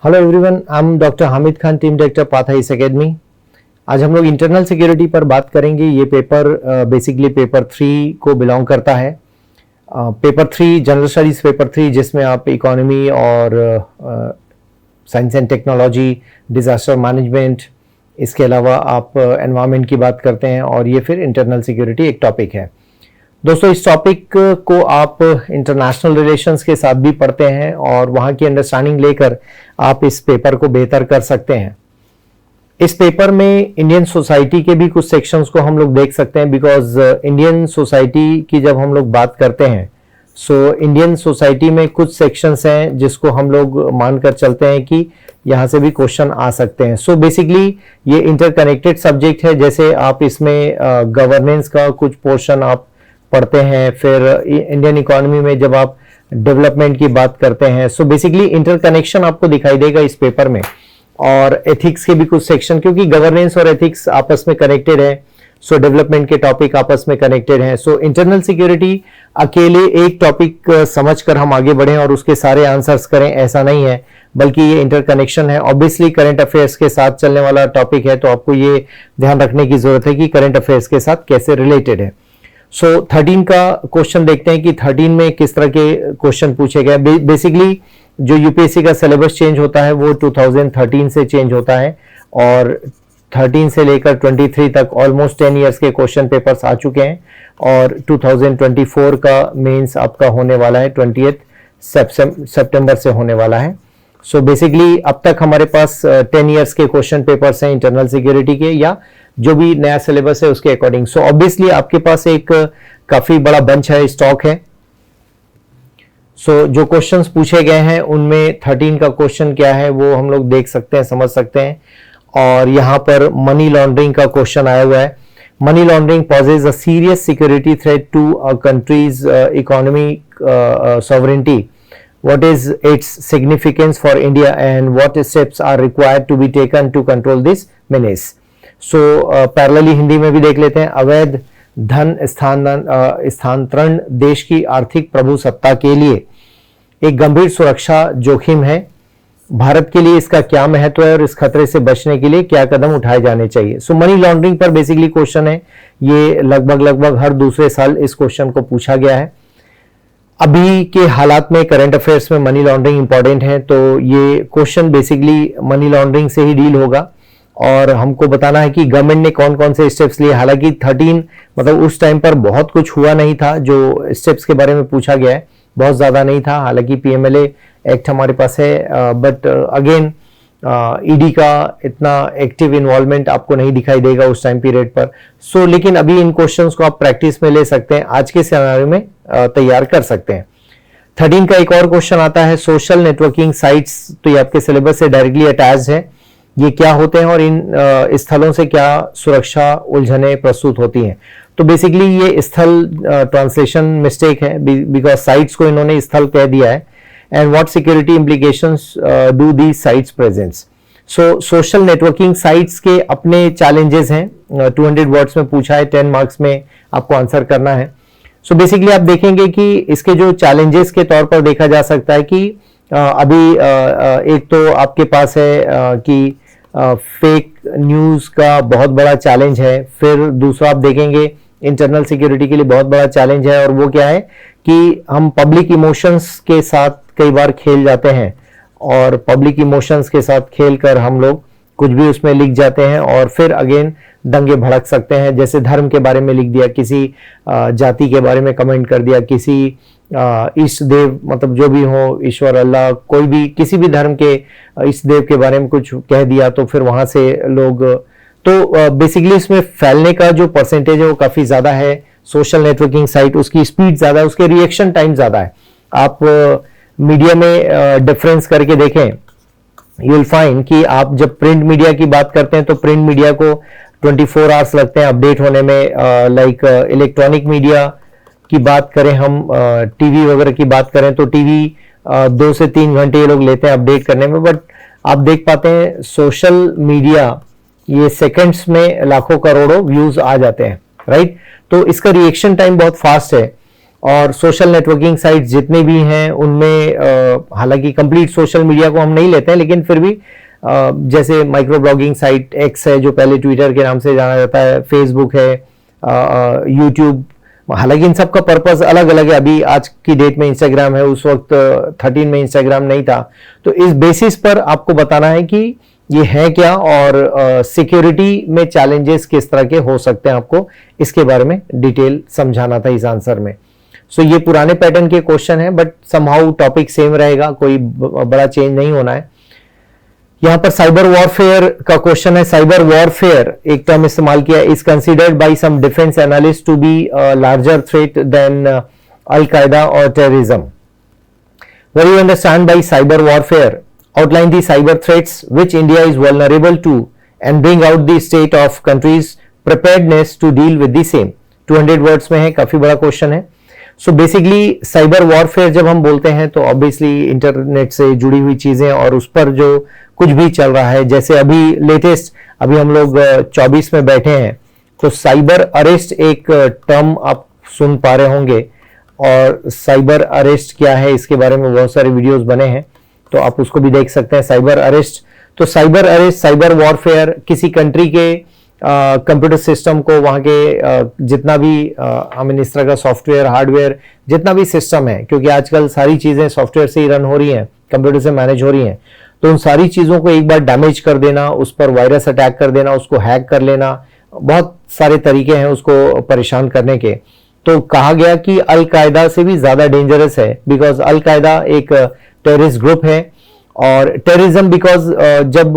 Hello everyone, I am doctor Hamid Khan, team director पाथाइस academy. आज हम लोग इंटरनल सिक्योरिटी पर बात करेंगे। ये पेपर बेसिकली पेपर 3 को बिलोंग करता है। पेपर 3 जनरल स्टडीज पेपर 3, जिसमें आप इकोनॉमी और science and technology, disaster management, इसके अलावा आप एनवायरनमेंट की बात करते हैं, और ये फिर इंटरनल सिक्योरिटी एक टॉपिक है। दोस्तों, इस टॉपिक को आप इंटरनेशनल रिलेशंस के साथ भी पढ़ते हैं और वहाँ की अंडरस्टैंडिंग लेकर आप इस पेपर को बेहतर कर सकते हैं। इस पेपर में इंडियन सोसाइटी के भी कुछ सेक्शंस को हम लोग देख सकते हैं, बिकॉज इंडियन सोसाइटी की जब हम लोग बात करते हैं, सो इंडियन सोसाइटी में कुछ सेक्शंस हैं जिसको हम लोग मानकर चलते हैं कि यहाँ से भी क्वेश्चन आ सकते हैं। सो बेसिकली ये इंटरकनेक्टेड सब्जेक्ट है। जैसे आप इसमें गवर्नेंस का कुछ पोर्शन आप पढ़ते हैं, फिर इंडियन इकोनॉमी में जब आप डेवलपमेंट की बात करते हैं, सो बेसिकली इंटरकनेक्शन आपको दिखाई देगा इस पेपर में। और एथिक्स के भी कुछ सेक्शन, क्योंकि गवर्नेंस और एथिक्स आपस में कनेक्टेड है, सो डेवलपमेंट के टॉपिक आपस में कनेक्टेड हैं। सो इंटरनल सिक्योरिटी अकेले एक टॉपिक समझकर हम आगे बढ़ें और उसके सारे आंसर्स करें, ऐसा नहीं है, बल्कि ये इंटरकनेक्शन है। ऑब्वियसली करंट अफेयर्स के साथ चलने वाला टॉपिक है, तो आपको ये ध्यान रखने की जरूरत है कि करंट अफेयर्स के साथ कैसे रिलेटेड है। सो 13 का क्वेश्चन देखते हैं कि 13 में किस तरह के क्वेश्चन पूछे गए। बेसिकली जो यूपीएससी का सिलेबस चेंज होता है वो 2013 से चेंज होता है, और 13 से लेकर 23 तक ऑलमोस्ट 10 इयर्स के क्वेश्चन पेपर्स आ चुके हैं, और 2024 का मेंस आपका होने वाला है 20 सितंबर से होने वाला है। सो बेसिकली अब तक हमारे पास 10 इयर्स के क्वेश्चन पेपर्स हैं इंटरनल सिक्योरिटी के, या जो भी नया सिलेबस है उसके अकॉर्डिंग। सो ऑब्वियसली आपके पास एक काफी बड़ा बंच है, स्टॉक है। सो जो क्वेश्चंस पूछे गए हैं उनमें 13 का क्वेश्चन क्या है वो हम लोग देख सकते हैं, समझ सकते हैं। और यहाँ पर मनी लॉन्ड्रिंग का क्वेश्चन आया हुआ है। Money laundering poses a serious security threat to a country's economic sovereignty. What is its significance for India and what steps are required to be taken to control this menace? So parallelly Hindi में भी देख लेते हैं। अवैध धन स्थानांतरण देश की आर्थिक प्रभुसत्ता के लिए एक गंभीर सुरक्षा जोखिम है। भारत के लिए इसका क्या महत्व है और इस खतरे से बचने के लिए क्या कदम उठाए जाने चाहिए। सो मनी लॉन्ड्रिंग पर बेसिकली क्वेश्चन है। ये लगभग हर दूसरे साल इस क्वेश्चन को पूछा गया है। अभी के हालात में करंट अफेयर्स में मनी लॉन्ड्रिंग इंपॉर्टेंट है, तो ये क्वेश्चन बेसिकली मनी लॉन्ड्रिंग से ही डील होगा, और हमको बताना है कि गवर्नमेंट ने कौन कौन से स्टेप्स लिए। हालांकि 13 मतलब उस टाइम पर बहुत कुछ हुआ नहीं था, जो स्टेप्स के बारे में पूछा गया है बहुत ज्यादा नहीं था। हालांकि पीएमएलए एक्ट हमारे पास है, बट अगेन ईडी का इतना एक्टिव इन्वॉल्वमेंट आपको नहीं दिखाई देगा उस टाइम पीरियड पर। सो लेकिन अभी इन क्वेश्चंस को आप प्रैक्टिस में ले सकते हैं, आज के सिनेरियो में तैयार कर सकते हैं। 13 का एक और क्वेश्चन आता है, सोशल नेटवर्किंग साइट्स। तो ये आपके सिलेबस से डायरेक्टली अटैच है। ये क्या होते हैं और इन स्थलों से क्या सुरक्षा उलझने प्रस्तुत होती हैं। तो बेसिकली ये स्थल ट्रांसलेशन मिस्टेक है, बिकॉज साइट्स को इन्होंने स्थल कह दिया है। And what security implications do the sites presents. So social networking sites के अपने चैलेंजेस हैं। 200 वर्ड्स में पूछा है, 10 मार्क्स में आपको आंसर करना है। सो बेसिकली आप देखेंगे कि इसके जो चैलेंजेस के तौर पर देखा जा सकता है कि अभी एक तो आपके पास है कि फेक न्यूज का बहुत बड़ा चैलेंज है। फिर दूसरा आप देखेंगे इंटरनल सिक्योरिटी के लिए बहुत बड़ा चैलेंज है, और वो क्या है कि हम पब्लिक इमोशंस के साथ कई बार खेल जाते हैं, और पब्लिक इमोशंस के साथ खेलकर हम लोग कुछ भी उसमें लिख जाते हैं, और फिर अगेन दंगे भड़क सकते हैं। जैसे धर्म के बारे में लिख दिया, किसी जाति के बारे में कमेंट कर दिया, किसी इष्ट देव, मतलब जो भी हो, ईश्वर, अल्लाह, कोई भी किसी भी धर्म के इष्ट देव के बारे में कुछ कह दिया, तो फिर वहां से लोग, तो बेसिकली इसमें फैलने का जो परसेंटेज है वो काफी ज्यादा है। सोशल नेटवर्किंग साइट, उसकी स्पीड ज्यादा है, उसके रिएक्शन टाइम ज्यादा है। आप मीडिया में डिफरेंस करके देखें, यू विल फाइंड कि आप जब प्रिंट मीडिया की बात करते हैं तो प्रिंट मीडिया को 24 आवर्स लगते हैं अपडेट होने में। लाइक इलेक्ट्रॉनिक मीडिया की बात करें, हम टीवी वगैरह की बात करें तो टीवी 2 से 3 घंटे ये लोग लेते हैं अपडेट करने में। बट आप देख पाते हैं सोशल मीडिया ये सेकंड्स में लाखों करोड़ों व्यूज आ जाते हैं, राइट। तो इसका रिएक्शन टाइम बहुत फास्ट है। और सोशल नेटवर्किंग साइट्स जितने भी हैं उनमें हालांकि कंप्लीट सोशल मीडिया को हम नहीं लेते हैं, लेकिन फिर भी जैसे माइक्रो ब्लॉगिंग साइट एक्स है जो पहले ट्विटर के नाम से जाना जाता है, फेसबुक है, यूट्यूब, हालांकि इन सब का पर्पस अलग अलग है। अभी आज की डेट में इंस्टाग्राम है, उस वक्त 13 में इंस्टाग्राम नहीं था। तो इस बेसिस पर आपको बताना है कि ये है क्या और सिक्योरिटी में चैलेंजेस किस तरह के हो सकते हैं, आपको इसके बारे में डिटेल समझाना था इस आंसर में। सो ये पुराने पैटर्न के क्वेश्चन है बट समहाउ टॉपिक सेम रहेगा, कोई बड़ा चेंज नहीं होना है। यहां पर साइबर वॉरफेयर का क्वेश्चन है। साइबर वॉरफेयर एक टर्म इस्तेमाल किया, is considered by some defence analyst to be larger threat than Al Qaeda और terrorism. What do you understand by cyber warfare? Outline the cyber threats which India is vulnerable to and bring out the state of country's preparedness to deal with the same। 200 words में है, काफी बड़ा question है। So basically cyber warfare जब हम बोलते हैं तो ऑब्वियसली इंटरनेट से जुड़ी हुई चीजें और उस पर जो कुछ भी चल रहा है, जैसे अभी लेटेस्ट अभी हम लोग 24 में बैठे हैं तो साइबर अरेस्ट एक टर्म आप सुन पा रहे होंगे, और साइबर अरेस्ट क्या है इसके बारे में बहुत सारे वीडियोस बने हैं तो आप उसको भी देख सकते हैं। साइबर अरेस्ट, तो साइबर अरेस्ट, साइबर वॉरफेयर किसी कंट्री के कंप्यूटर सिस्टम को, वहां के जितना भी इस तरह का सॉफ्टवेयर हार्डवेयर जितना भी सिस्टम है, क्योंकि आजकल सारी चीजें सॉफ्टवेयर से ही रन हो रही हैं, कंप्यूटर से मैनेज हो रही हैं, तो उन सारी चीजों को एक बार डैमेज कर देना, उस पर वायरस अटैक कर देना, उसको हैक कर लेना, बहुत सारे तरीके हैं उसको परेशान करने के। तो कहा गया कि अल कायदा से भी ज्यादा डेंजरस है, बिकॉज अल कायदा एक टेररिस्ट ग्रुप है, और टेररिज्म बिकॉज जब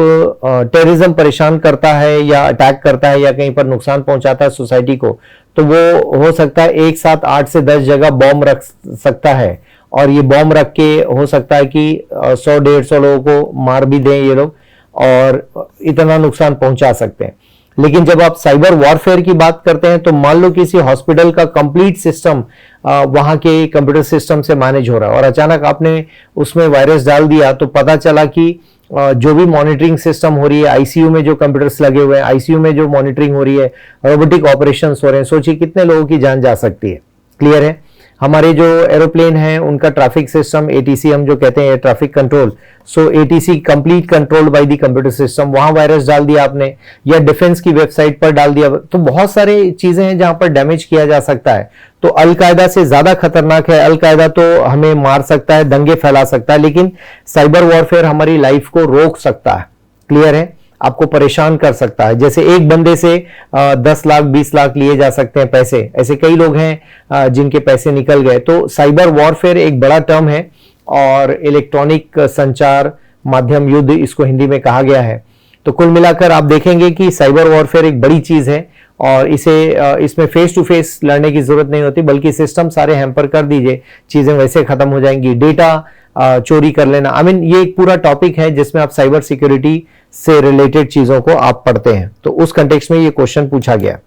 टेररिज्म परेशान करता है या अटैक करता है या कहीं पर नुकसान पहुंचाता है सोसाइटी को, तो वो हो सकता है एक साथ 8 से 10 जगह बॉम्ब रख सकता है, और ये बॉम्ब रख के हो सकता है कि 100-150 लोगों को मार भी दें ये लोग, और इतना नुकसान पहुंचा सकते हैं। लेकिन जब आप साइबर वॉरफेयर की बात करते हैं तो मान लो किसी हॉस्पिटल का कंप्लीट सिस्टम वहां के कंप्यूटर सिस्टम से मैनेज हो रहा है और अचानक आपने उसमें वायरस डाल दिया, तो पता चला कि जो भी मॉनिटरिंग सिस्टम हो रही है, आईसीयू में जो कंप्यूटर्स लगे हुए हैं, आईसीयू में जो मॉनिटरिंग हो रही है, रोबोटिक ऑपरेशंस हो रहे हैं, सोचिए कितने लोगों की जान जा सकती है। क्लियर है? हमारे जो एरोप्लेन हैं उनका ट्रैफिक सिस्टम, एटीसी हम जो कहते हैं, traffic control, so ATC complete controlled by the computer system, वहां वायरस डाल दिया आपने या डिफेंस की वेबसाइट पर डाल दिया, तो बहुत सारे चीजें हैं जहां पर डैमेज किया जा सकता है। तो अल कायदा से ज्यादा खतरनाक है। अल कायदा तो हमें मार सकता है, दंगे फैला सकता है, लेकिन साइबर वॉरफेयर हमारी लाइफ को रोक सकता है। क्लियर है? आपको परेशान कर सकता है। जैसे एक बंदे से 10 लाख 20 लाख लिए जा सकते हैं पैसे, ऐसे कई लोग हैं जिनके पैसे निकल गए। तो साइबर वॉरफेयर एक बड़ा टर्म है और इलेक्ट्रॉनिक संचार माध्यम युद्ध इसको हिंदी में कहा गया है। तो कुल मिलाकर आप देखेंगे कि साइबर वॉरफेयर एक बड़ी चीज है और इसमें फेस टू फेस लड़ने की जरूरत नहीं होती, बल्कि सिस्टम सारे हैम्पर कर दीजिए, चीजें वैसे खत्म हो जाएंगी। डेटा चोरी कर लेना, ये एक पूरा टॉपिक है जिसमें आप साइबर सिक्योरिटी से रिलेटेड चीजों को आप पढ़ते हैं, तो उस कंटेक्स्ट में ये क्वेश्चन पूछा गया।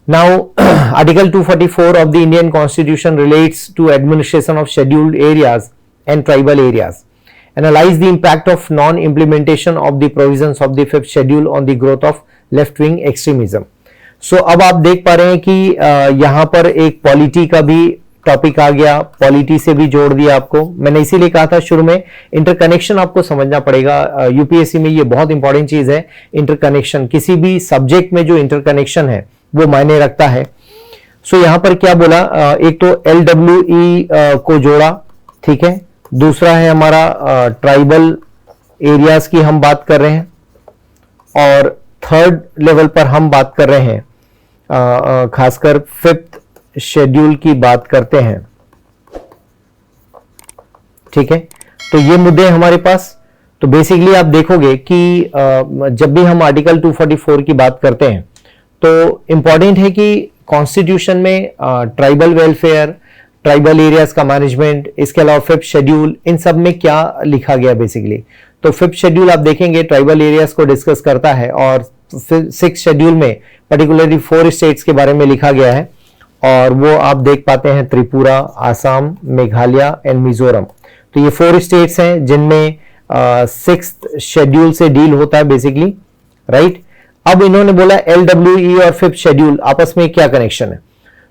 Now article 244 of the Indian constitution relates to administration of scheduled areas and tribal areas. Analyse the impact of non implementation of the provisions of the 5th schedule on the growth of left wing extremism. So अब आप देख पा रहे हैं कि यहां पर एक पॉलिटी का भी टॉपिक आ गया, पॉलिटी से भी जोड़ दिया आपको। मैंने इसीलिए कहा था शुरू में इंटरकनेक्शन आपको समझना पड़ेगा। यूपीएससी में ये बहुत इंपॉर्टेंट चीज है, इंटरकनेक्शन। किसी भी सब्जेक्ट में जो इंटरकनेक्शन है वो मायने रखता है। सो यहां पर क्या बोला, एक तो LWE को जोड़ा, ठीक है। दूसरा है हमारा ट्राइबल एरियाज की हम बात कर रहे हैं, और थर्ड लेवल पर हम बात कर रहे हैं खासकर 5th शेड्यूल की बात करते हैं, ठीक है। तो ये मुद्दे हमारे पास। तो बेसिकली आप देखोगे कि जब भी हम आर्टिकल 244 की बात करते हैं तो इंपॉर्टेंट है कि कॉन्स्टिट्यूशन में ट्राइबल वेलफेयर, ट्राइबल एरियाज का मैनेजमेंट, इसके अलावा 5th शेड्यूल, इन सब में क्या लिखा गया बेसिकली। तो 5th शेड्यूल आप देखेंगे ट्राइबल एरियाज को डिस्कस करता है, और 6th शेड्यूल में पर्टिकुलरली 4 स्टेट्स के बारे में लिखा गया है, और वो आप देख पाते हैं त्रिपुरा, आसाम, मेघालय एंड मिजोरम। तो ये 4 स्टेट्स हैं जिनमें 6th शेड्यूल से डील होता है बेसिकली, राइट। अब इन्होंने बोला LWE और 5th शेड्यूल आपस में क्या कनेक्शन है।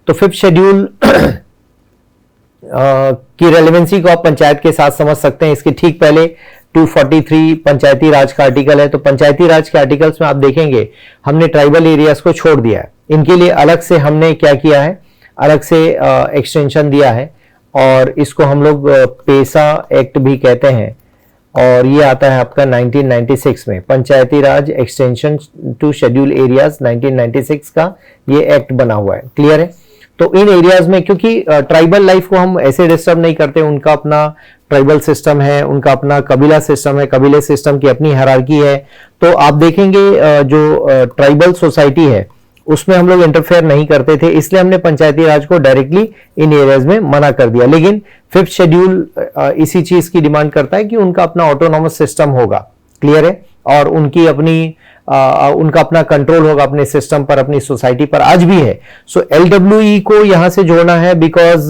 तो फिफ्थ शेड्यूल की रेलेवेंसी को आप पंचायत के साथ समझ सकते हैं। इसके ठीक पहले 243 पंचायती राज का आर्टिकल है। तो पंचायती राज के आर्टिकल्स में आप देखेंगे हमने ट्राइबल एरियाज को छोड़ दिया है, इनके लिए अलग से हमने क्या किया है, अलग से एक्सटेंशन दिया है, और इसको हम लोग पेसा एक्ट भी कहते हैं। और ये आता है आपका 1996 में, पंचायती राज एक्सटेंशन टू शेड्यूल एरियाज 1996 का ये एक्ट बना हुआ है। क्लियर है? तो इन एरियाज में, क्योंकि ट्राइबल लाइफ को हम ऐसे डिस्टर्ब नहीं करते, उनका अपना ट्राइबल सिस्टम है, उनका अपना कबीला सिस्टम है, कबीले सिस्टम की अपनी हायरार्की है। तो आप देखेंगे जो ट्राइबल सोसाइटी है उसमें हम लोग इंटरफेयर नहीं करते थे, इसलिए हमने पंचायती राज को डायरेक्टली इन एरियाज में मना कर दिया। लेकिन फिफ्थ शेड्यूल इसी चीज की डिमांड करता है कि उनका अपना ऑटोनॉमस सिस्टम होगा। क्लियर है? और उनकी अपनी उनका अपना कंट्रोल होगा अपने सिस्टम पर, अपनी सोसाइटी पर, आज भी है। सो LWE को यहां से जोड़ना है बिकॉज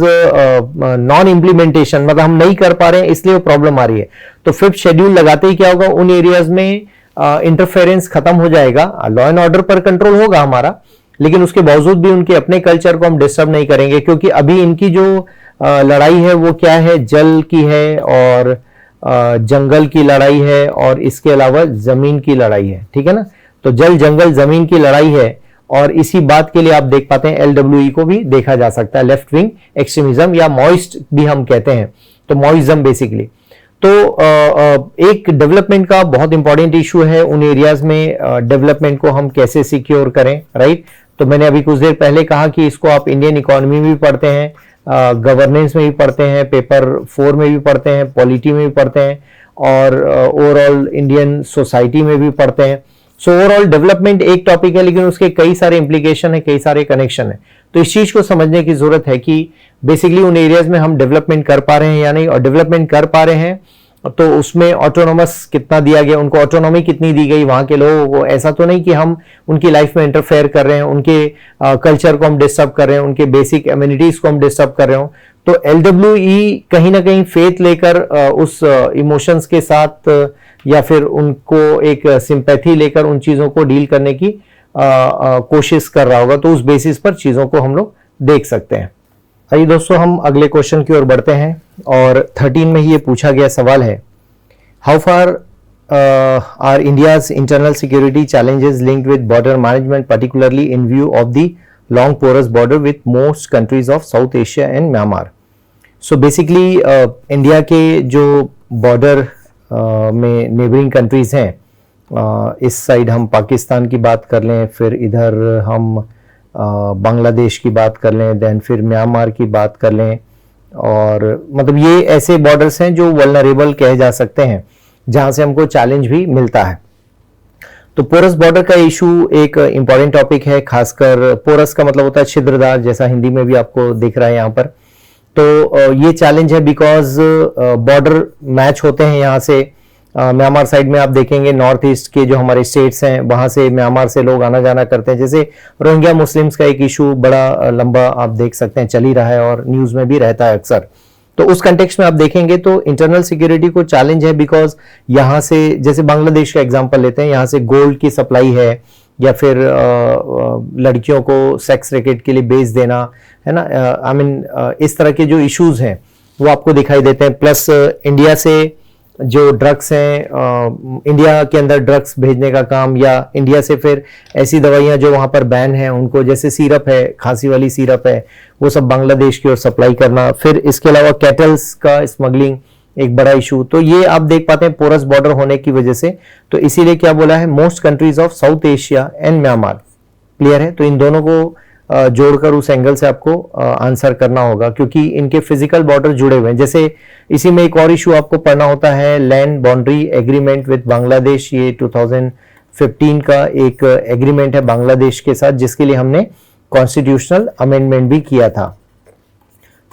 नॉन इंप्लीमेंटेशन, मतलब हम नहीं कर पा रहे हैं इसलिए प्रॉब्लम आ रही है। तो फिफ्थ शेड्यूल लगाते ही क्या होगा, उन एरियाज में इंटरफेरेंस खत्म हो जाएगा, लॉ एंड ऑर्डर पर कंट्रोल होगा हमारा, लेकिन उसके बावजूद भी उनके अपने कल्चर को हम डिस्टर्ब नहीं करेंगे, क्योंकि अभी इनकी जो लड़ाई है वो क्या है, जल की है और जंगल की लड़ाई है, और इसके अलावा जमीन की लड़ाई है। ठीक है ना? तो जल जंगल जमीन की लड़ाई है, और इसी बात के लिए आप देख पाते हैं LWE को भी देखा जा सकता है, लेफ्ट विंग एक्सट्रीमिज्म या मॉइस्ट भी हम कहते हैं, तो मॉइज्म बेसिकली। तो एक डेवलपमेंट का बहुत इंपॉर्टेंट इशू है, उन एरियाज में डेवलपमेंट को हम कैसे सिक्योर करें, राइट? तो मैंने अभी कुछ देर पहले कहा कि इसको आप इंडियन इकोनॉमी में भी पढ़ते हैं, गवर्नेंस में भी पढ़ते हैं, पेपर 4 में भी पढ़ते हैं, पॉलिटी में भी पढ़ते हैं, और ओवरऑल इंडियन सोसाइटी में भी पढ़ते हैं। सो ओवरऑल डेवलपमेंट एक टॉपिक है, लेकिन उसके कई सारे इंप्लीकेशन है, कई सारे कनेक्शन है। तो इस चीज को समझने की जरूरत है कि बेसिकली उन एरियाज में हम डेवलपमेंट कर पा रहे हैं या नहीं, और डेवलपमेंट कर पा रहे हैं तो उसमें ऑटोनोमस कितना दिया गया, उनको ऑटोनॉमी कितनी दी गई वहां के लोगों को। ऐसा तो नहीं कि हम उनकी लाइफ में इंटरफेयर कर रहे हैं, उनके कल्चर को हम डिस्टर्ब कर रहे हैं, उनके बेसिक एम्यूनिटीज को हम डिस्टर्ब कर रहे हो। तो LWE कहीं ना कहीं फेथ लेकर उस इमोशंस के साथ या फिर उनको एक सिंपैथी लेकर उन चीजों को डील करने की कोशिश कर रहा होगा। तो उस बेसिस पर चीजों को हम लोग देख सकते हैं। आइए दोस्तों, हम अगले क्वेश्चन की ओर बढ़ते हैं, और 13 में ही ये पूछा गया सवाल है, how far are India's internal security challenges linked with border management, particularly in view of the long porous border with most countries of South Asia and Myanmar. So basically India के जो बॉर्डर में neighbouring countries हैं, इस side हम पाकिस्तान की बात कर लें, फिर इधर हम बांग्लादेश की बात कर लें, देन फिर म्यांमार की बात कर लें, और मतलब ये ऐसे बॉर्डर्स हैं जो वल्नरेबल कहे जा सकते हैं, जहां से हमको चैलेंज भी मिलता है। तो पोरस बॉर्डर का इशू एक इंपॉर्टेंट टॉपिक है, खासकर पोरस का मतलब होता है छिद्रदार, जैसा हिंदी में भी आपको दिख रहा है यहाँ पर। तो ये चैलेंज है बिकॉज बॉर्डर मैच होते हैं यहाँ से। म्यांमार साइड में आप देखेंगे नॉर्थ ईस्ट के जो हमारे स्टेट्स हैं, वहां से म्यांमार से लोग आना जाना करते हैं। जैसे रोहिंग्या मुस्लिम्स का एक इशू बड़ा लंबा आप देख सकते हैं, चल ही रहा है और न्यूज में भी रहता है अक्सर। तो उस कंटेक्स्ट में आप देखेंगे तो इंटरनल सिक्योरिटी को चैलेंज है, बिकॉज यहाँ से, जैसे बांग्लादेश का एग्जांपल लेते हैं, यहाँ से गोल्ड की सप्लाई है, या फिर लड़कियों को सेक्स रैकेट के लिए बेच देना है ना, आई मीन इस तरह के जो इश्यूज हैं वो आपको दिखाई देते हैं। प्लस इंडिया से जो ड्रग्स हैं, इंडिया के अंदर ड्रग्स भेजने का काम, या इंडिया से फिर ऐसी दवाइयां जो वहां पर बैन है उनको, जैसे सिरप है, खांसी वाली सिरप है, वो सब बांग्लादेश की ओर सप्लाई करना। फिर इसके अलावा कैटल्स का स्मगलिंग एक बड़ा इशू। तो ये आप देख पाते हैं पोरस बॉर्डर होने की वजह से। तो इसीलिए क्या बोला है, most countries of South Asia and Myanmar. Clear है? तो इन दोनों को जोड़कर उस एंगल से आपको आंसर करना होगा, क्योंकि इनके फिजिकल बॉर्डर जुड़े हुए हैं। जैसे इसी में एक और इशू आपको पढ़ना होता है, land boundary agreement with Bangladesh. ये 2015 का एक एग्रीमेंट है बांग्लादेश के साथ, जिसके लिए हमने कॉन्स्टिट्यूशनल अमेंडमेंट भी किया था।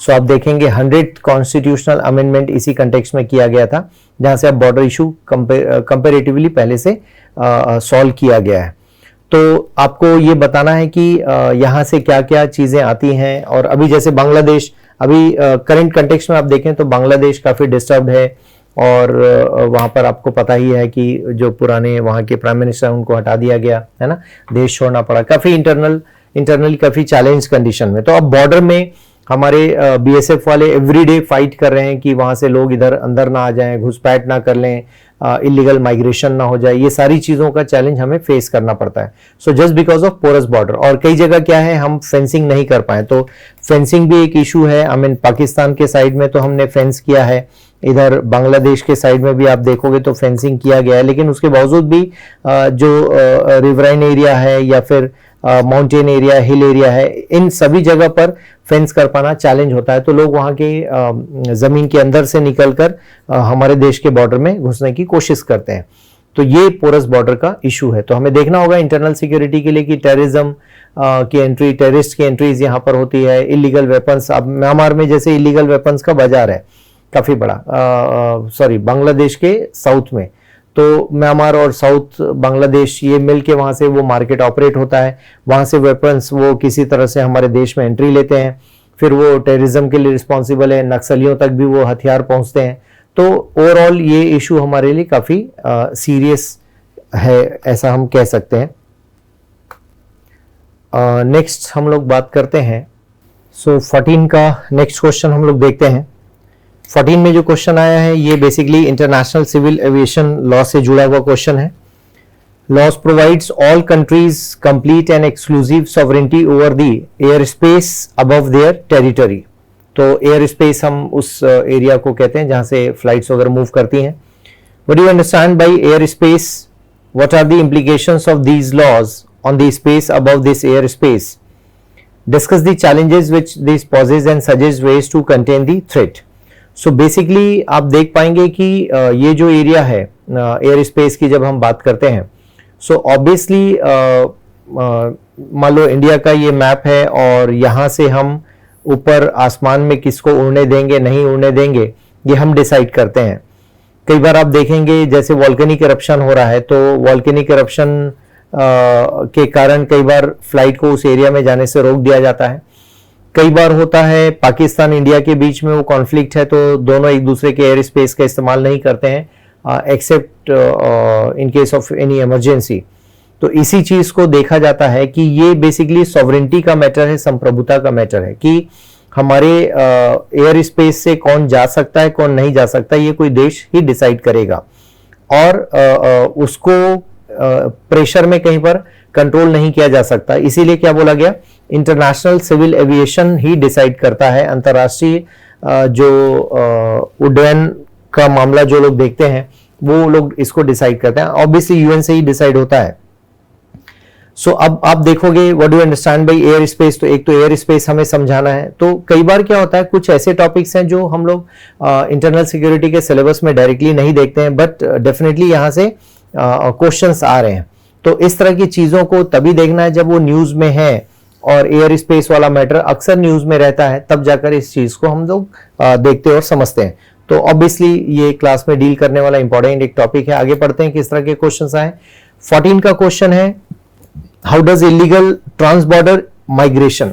सो आप देखेंगे 100 कॉन्स्टिट्यूशनल अमेंडमेंट इसी कंटेक्स्ट में किया गया था, जहां से अब बॉर्डर इशू कंपेरेटिवली पहले से सॉल्व किया गया है। तो आपको ये बताना है कि यहाँ से क्या क्या चीजें आती हैं। और अभी जैसे बांग्लादेश, अभी करंट कंटेक्स्ट में आप देखें तो बांग्लादेश काफी डिस्टर्ब्ड है, और वहां पर आपको पता ही है कि जो पुराने वहां के प्राइम मिनिस्टर उनको हटा दिया गया है ना, देश छोड़ना पड़ा। काफी इंटरनल इंटरनली काफी चैलेंज कंडीशन में। तो अब बॉर्डर में हमारे बीएसएफ वाले एवरीडे फाइट कर रहे हैं कि वहां से लोग इधर अंदर ना आ जाएं, घुसपैठ ना कर लें, इलीगल माइग्रेशन ना हो जाए, ये सारी चीजों का चैलेंज हमें फेस करना पड़ता है। So just because of porous border, और कई जगह क्या है हम फेंसिंग नहीं कर पाए, तो फेंसिंग भी एक इशू है। आई मीन पाकिस्तान के साइड में तो हमने फेंस किया है, इधर बांग्लादेश के साइड में भी आप देखोगे तो फेंसिंग किया गया है, लेकिन उसके बावजूद भी जो रिवराइन एरिया है या फिर माउंटेन एरिया, हिल एरिया है, इन सभी जगह पर फेंस कर पाना चैलेंज होता है। तो लोग वहां के जमीन के अंदर से निकलकर हमारे देश के बॉर्डर में घुसने की कोशिश करते हैं। तो ये पोरस बॉर्डर का इशू है। तो हमें देखना होगा इंटरनल सिक्योरिटी के लिए कि टेररिज्म की एंट्री, टेररिस्ट की एंट्रीज यहाँ पर होती है, इलीगल वेपन्स। अब म्यांमार में जैसे इलीगल वेपन्स का बाजार है काफी बड़ा, बांग्लादेश के साउथ में, तो म्यांमार और साउथ बांग्लादेश ये मिलके वहां से वो मार्केट ऑपरेट होता है, वहां से वेपन्स वो किसी तरह से हमारे देश में एंट्री लेते हैं, फिर वो टेररिज्म के लिए रिस्पॉन्सिबल है, नक्सलियों तक भी वो हथियार पहुंचते हैं। तो ओवरऑल ये इशू हमारे लिए काफी सीरियस है, ऐसा हम कह सकते हैं। नेक्स्ट हम लोग बात करते हैं, 14 का नेक्स्ट क्वेश्चन हम लोग देखते हैं। 14 में जो क्वेश्चन आया है ये basically international civil aviation law से जुड़ा हुआ क्वेश्चन है। Laws provides all countries complete and exclusive sovereignty over the air space above their territory. तो एयर स्पेस हम उस एरिया को कहते हैं जहां से फ्लाइट्स वगैरह मूव करती हैं। What do you understand by air space? What are the implications of these laws on the space above this air space? Discuss the challenges which this poses and suggest ways to contain the threat. So basically आप देख पाएंगे कि ये जो area है air space की जब हम बात करते हैं, सो ऑब्वियसली मान लो इंडिया का ये मैप है और यहाँ से हम ऊपर आसमान में किसको उड़ने देंगे नहीं उड़ने देंगे ये हम डिसाइड करते हैं। कई बार आप देखेंगे जैसे वॉल्केनिक इरप्शन हो रहा है, तो वॉल्केनिक इरप्शन के कारण कई बार फ्लाइट को उस एरिया में जाने से रोक दिया जाता है। कई बार होता है पाकिस्तान इंडिया के बीच में वो कॉन्फ्लिक्ट है, तो दोनों एक दूसरे के एयर स्पेस का इस्तेमाल नहीं करते हैं accept in case of any emergency. तो इसी चीज को देखा जाता है कि ये बेसिकली सॉवरेनिटी का मैटर है, संप्रभुता का मैटर है कि हमारे एयर स्पेस से कौन जा सकता है कौन नहीं जा सकता, ये कोई देश ही डिसाइड करेगा और उसको प्रेशर में कहीं पर कंट्रोल नहीं किया जा सकता। इसीलिए क्या बोला गया, इंटरनेशनल सिविल एविएशन ही डिसाइड करता है। अंतरराष्ट्रीय जो उड्डयन का मामला जो लोग देखते हैं वो लोग इसको डिसाइड करते हैं। ऑब्वियसली यूएन से ही डिसाइड होता है। सो अब आप देखोगे what do understand by air space, तो एक तो एयर स्पेस हमें समझाना है। तो कई बार क्या होता है कुछ ऐसे टॉपिक्स हैं जो हम लोग इंटरनल सिक्योरिटी के सिलेबस में डायरेक्टली नहीं देखते हैं, बट डेफिनेटली यहां से क्वेश्चंस आ रहे हैं। तो इस तरह की चीजों को तभी देखना है जब वो न्यूज में है, और एयर स्पेस वाला मैटर अक्सर न्यूज में रहता है, तब जाकर इस चीज को हम लोग देखते और समझते हैं। तो ऑब्वियसली ये क्लास में डील करने वाला इंपॉर्टेंट एक टॉपिक है। आगे पढ़ते हैं किस तरह के क्वेश्चंस आए। 14 का क्वेश्चन है, how does illegal trans border migration.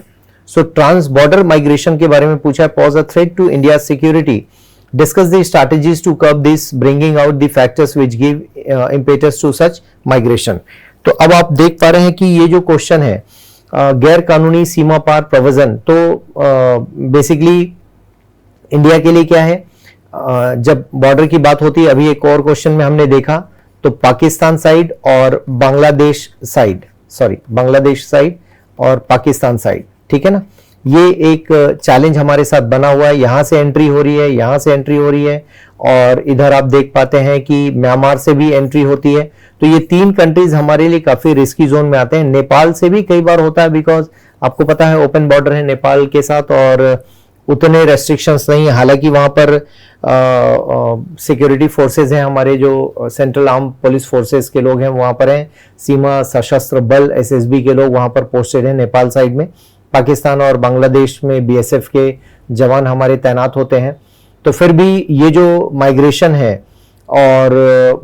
So trans border migration के बारे में पूछा है। Pose a threat to India security, discuss the strategies to curb this, bringing out the factors which give impetus to such migration। तो अब आप देख पा रहे हैं कि ये जो क्वेश्चन है गैर कानूनी सीमा पार प्रव्रजन, तो बेसिकली इंडिया के लिए क्या है, जब बॉर्डर की बात होती है, अभी एक और क्वेश्चन में हमने देखा तो पाकिस्तान साइड और बांग्लादेश साइड और पाकिस्तान साइड, ठीक है ना, ये एक चैलेंज हमारे साथ बना हुआ है। यहां से एंट्री हो रही है, यहां से एंट्री हो रही है, और इधर आप देख पाते हैं कि म्यांमार से भी एंट्री होती है। तो ये तीन कंट्रीज हमारे लिए काफी रिस्की जोन में आते हैं। नेपाल से भी कई बार होता है, बिकॉज आपको पता है ओपन बॉर्डर है नेपाल के साथ और उतने रेस्ट्रिक्शंस नहीं है। हालांकि वहां पर सिक्योरिटी फोर्सेज हैं, हमारे जो सेंट्रल आर्म पुलिस फोर्सेज के लोग हैं वहां पर हैं, सीमा सशस्त्र बल एसएसबी के लोग वहां पर पोस्टेड हैं नेपाल साइड में। पाकिस्तान और बांग्लादेश में बीएसएफ के जवान हमारे तैनात होते हैं। तो फिर भी ये जो माइग्रेशन है और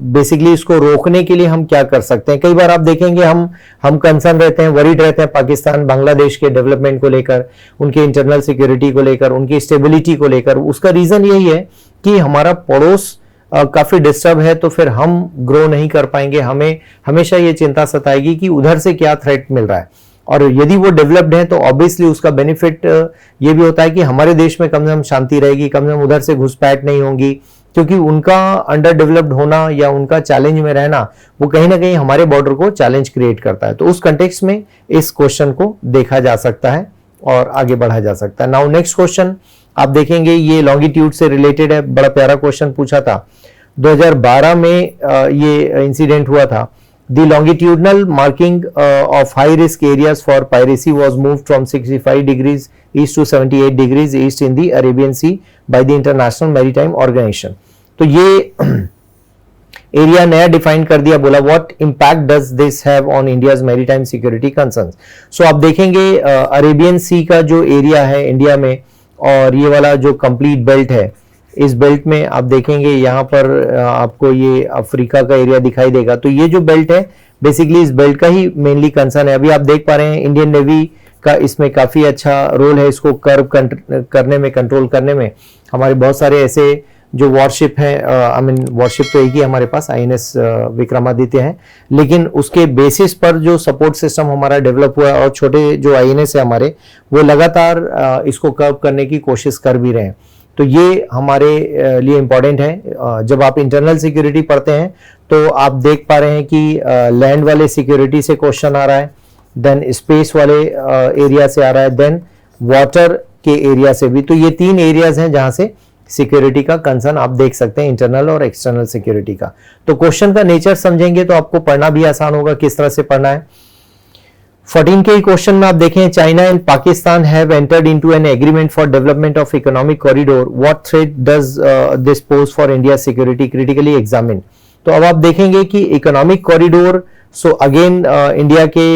बेसिकली इसको रोकने के लिए हम क्या कर सकते हैं। कई बार आप देखेंगे हम कंसर्न रहते हैं, वरीड रहते हैं पाकिस्तान बांग्लादेश के डेवलपमेंट को लेकर, उनके इंटरनल सिक्योरिटी को लेकर, उनकी स्टेबिलिटी को लेकर। उसका रीजन यही है कि हमारा पड़ोस काफी डिस्टर्ब है, तो फिर हम ग्रो नहीं कर पाएंगे। हमें हमेशा ये चिंता सताएगी कि उधर से क्या थ्रेट मिल रहा है। और यदि वो डेवलप्ड है तो ऑब्वियसली उसका बेनिफिट ये भी होता है कि हमारे देश में कम से कम शांति रहेगी, कम से कम उधर से घुसपैठ नहीं होंगी, क्योंकि उनका अंडर डेवलप्ड होना या उनका चैलेंज में रहना वो कहीं ना कहीं हमारे बॉर्डर को चैलेंज क्रिएट करता है। तो उस कंटेक्स्ट में इस क्वेश्चन को देखा जा सकता है और आगे बढ़ा जा सकता है। नाउ नेक्स्ट क्वेश्चन आप देखेंगे, ये लॉन्गिट्यूड से रिलेटेड है, बड़ा प्यारा क्वेश्चन पूछा था 2012 में ये इंसिडेंट हुआ था। The longitudinal marking of high risk areas for piracy was moved from 65 degrees east to 78 degrees east in the Arabian Sea by the International Maritime Organization। तो ये एरिया नया डिफाइन कर दिया, बोला what impact does this have on India's maritime security concerns. So आप देखेंगे Arabian सी का जो एरिया है इंडिया में, और ये वाला जो कंप्लीट बेल्ट है, इस बेल्ट में आप देखेंगे यहाँ पर आपको ये अफ्रीका का एरिया दिखाई देगा। तो ये जो बेल्ट है बेसिकली इस बेल्ट का ही मेनली कंसर्न है। अभी आप देख पा रहे हैं इंडियन नेवी का इसमें काफी अच्छा रोल है, इसको कर्व करने में, कंट्रोल करने में। हमारे बहुत सारे ऐसे जो वॉरशिप है, आई मीन वॉरशिप तो एक ही हमारे पास INS विक्रमादित्य है, लेकिन उसके बेसिस पर जो सपोर्ट सिस्टम हमारा डेवलप हुआ है और छोटे जो INS है हमारे, वो लगातार इसको कर्व करने की कोशिश कर भी रहे हैं। तो ये हमारे लिए इम्पॉर्टेंट है। जब आप इंटरनल सिक्योरिटी पढ़ते हैं तो आप देख पा रहे हैं कि लैंड वाले सिक्योरिटी से क्वेश्चन आ रहा है, देन स्पेस वाले एरिया से आ रहा है, देन वाटर के एरिया से भी। तो ये 3 एरियाज हैं जहां से सिक्योरिटी का कंसर्न आप देख सकते हैं, इंटरनल और एक्सटर्नल सिक्योरिटी का। तो क्वेश्चन का नेचर समझेंगे तो आपको पढ़ना भी आसान होगा, किस तरह से पढ़ना है। 14 के क्वेश्चन में आप देखें, China and Pakistan have entered into an agreement for development of economic corridor, what threat does this pose for India security critically examine. तो अब आप देखेंगे कि economic corridor, so again India के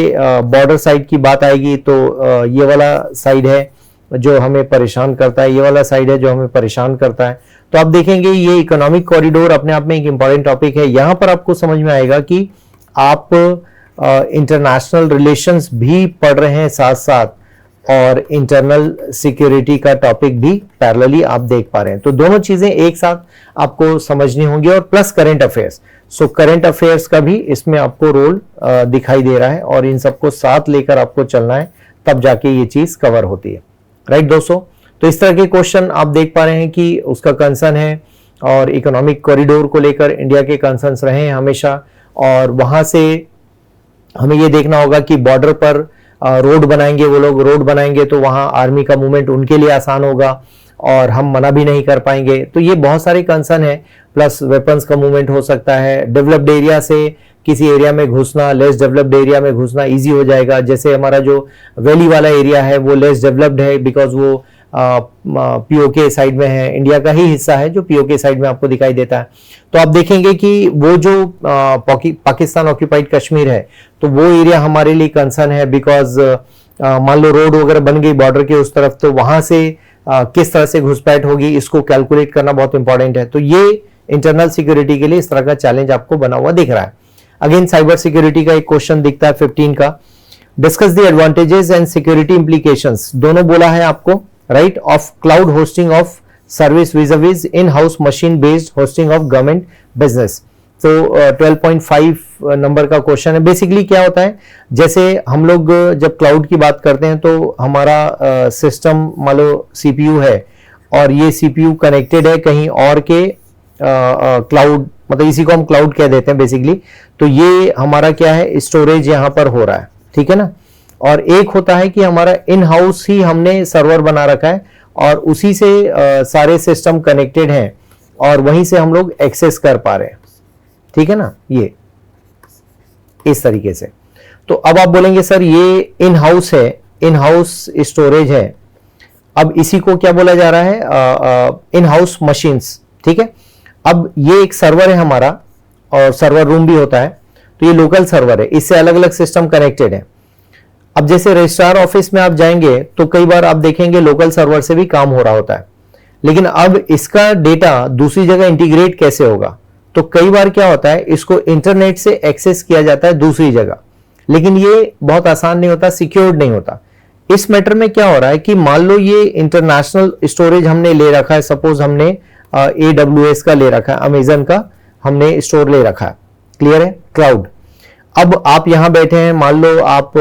बॉर्डर साइड की बात आएगी, तो ये वाला साइड है जो हमें परेशान करता है, ये वाला साइड है जो हमें परेशान करता है। तो आप देखेंगे ये इकोनॉमिक कॉरिडोर अपने आप में एक इंपॉर्टेंट टॉपिक है। यहां पर आपको समझ में आएगा कि आप इंटरनेशनल रिलेशंस भी पढ़ रहे हैं साथ साथ, और इंटरनल सिक्योरिटी का टॉपिक भी पैरेलली आप देख पा रहे हैं। तो दोनों चीजें एक साथ आपको समझनी होंगी, और plus current affairs. So current affairs का भी इसमें आपको रोल दिखाई दे रहा है, और इन सबको साथ लेकर आपको चलना है, तब जाके ये चीज कवर होती है। राइट दोस्तों, तो इस तरह के क्वेश्चन आप देख पा रहे हैं कि उसका कंसर्न है, और इकोनॉमिक कॉरिडोर को लेकर इंडिया के कंसर्न्स रहे हैं हमेशा, और वहां से हमें ये देखना होगा कि बॉर्डर पर रोड बनाएंगे, वो लोग रोड बनाएंगे तो वहां आर्मी का मूवमेंट उनके लिए आसान होगा, और हम मना भी नहीं कर पाएंगे। तो ये बहुत सारे कंसर्न है, प्लस वेपन्स का मूवमेंट हो सकता है। डेवलप्ड एरिया से किसी एरिया में घुसना, लेस डेवलप्ड एरिया में घुसना इजी हो जाएगा। जैसे हमारा जो वैली वाला एरिया है वो लेस डेवलप्ड है, बिकॉज वो POK साइड में है, इंडिया का ही हिस्सा है जो POK साइड में आपको दिखाई देता है। तो आप देखेंगे कि वो जो पाकिस्तान ऑक्यूपाइड कश्मीर है, तो वो एरिया हमारे लिए कंसर्न है, बिकॉज मान लो रोड वगैरह बन गई बॉर्डर के उस तरफ, तो वहां से किस तरह से घुसपैठ होगी, इसको कैलकुलेट करना बहुत इंपॉर्टेंट है। तो ये इंटरनल सिक्योरिटी के लिए इस तरह का चैलेंज आपको बना हुआ दिख रहा है। अगेन साइबर सिक्योरिटी का एक क्वेश्चन दिखता है 15 का, discuss the advantages and security implications, दोनों बोला है आपको, right, of cloud hosting of service विज़ in house machine based hosting of government business. तो 12.5 नंबर का क्वेश्चन है। बेसिकली क्या होता है, जैसे हम लोग जब क्लाउड की बात करते हैं तो हमारा सिस्टम मान लो CPU है, और ये CPU कनेक्टेड है कहीं और के क्लाउड, मतलब इसी को हम क्लाउड कह देते हैं बेसिकली। तो ये हमारा क्या है, स्टोरेज यहाँ पर हो रहा है, ठीक है ना। और एक होता है कि हमारा इन हाउस ही हमने सर्वर बना रखा है, और उसी से सारे सिस्टम कनेक्टेड हैं, और वहीं से हम लोग एक्सेस कर पा रहे हैं, ठीक है ना, ये इस तरीके से। तो अब आप बोलेंगे सर ये इन हाउस है, इन हाउस स्टोरेज है, अब इसी को क्या बोला जा रहा है, इन हाउस मशीन्स, ठीक है। अब ये एक सर्वर है हमारा, और सर्वर रूम भी होता है, तो ये लोकल सर्वर है, इससे अलग अलग सिस्टम कनेक्टेड है। अब जैसे रजिस्ट्रार ऑफिस में आप जाएंगे तो कई बार आप देखेंगे लोकल सर्वर से भी काम हो रहा होता है, लेकिन अब इसका डेटा दूसरी जगह इंटीग्रेट कैसे होगा। तो कई बार क्या होता है, इसको इंटरनेट से एक्सेस किया जाता है दूसरी जगह, लेकिन ये बहुत आसान नहीं होता, सिक्योर्ड नहीं होता। इस मैटर में क्या हो रहा है कि मान लो ये इंटरनेशनल स्टोरेज हमने ले रखा है, सपोज हमने AWS का ले रखा है, अमेजन का हमने स्टोर ले रखा है, क्लियर है, क्लाउड। अब आप यहाँ बैठे हैं, मान लो आप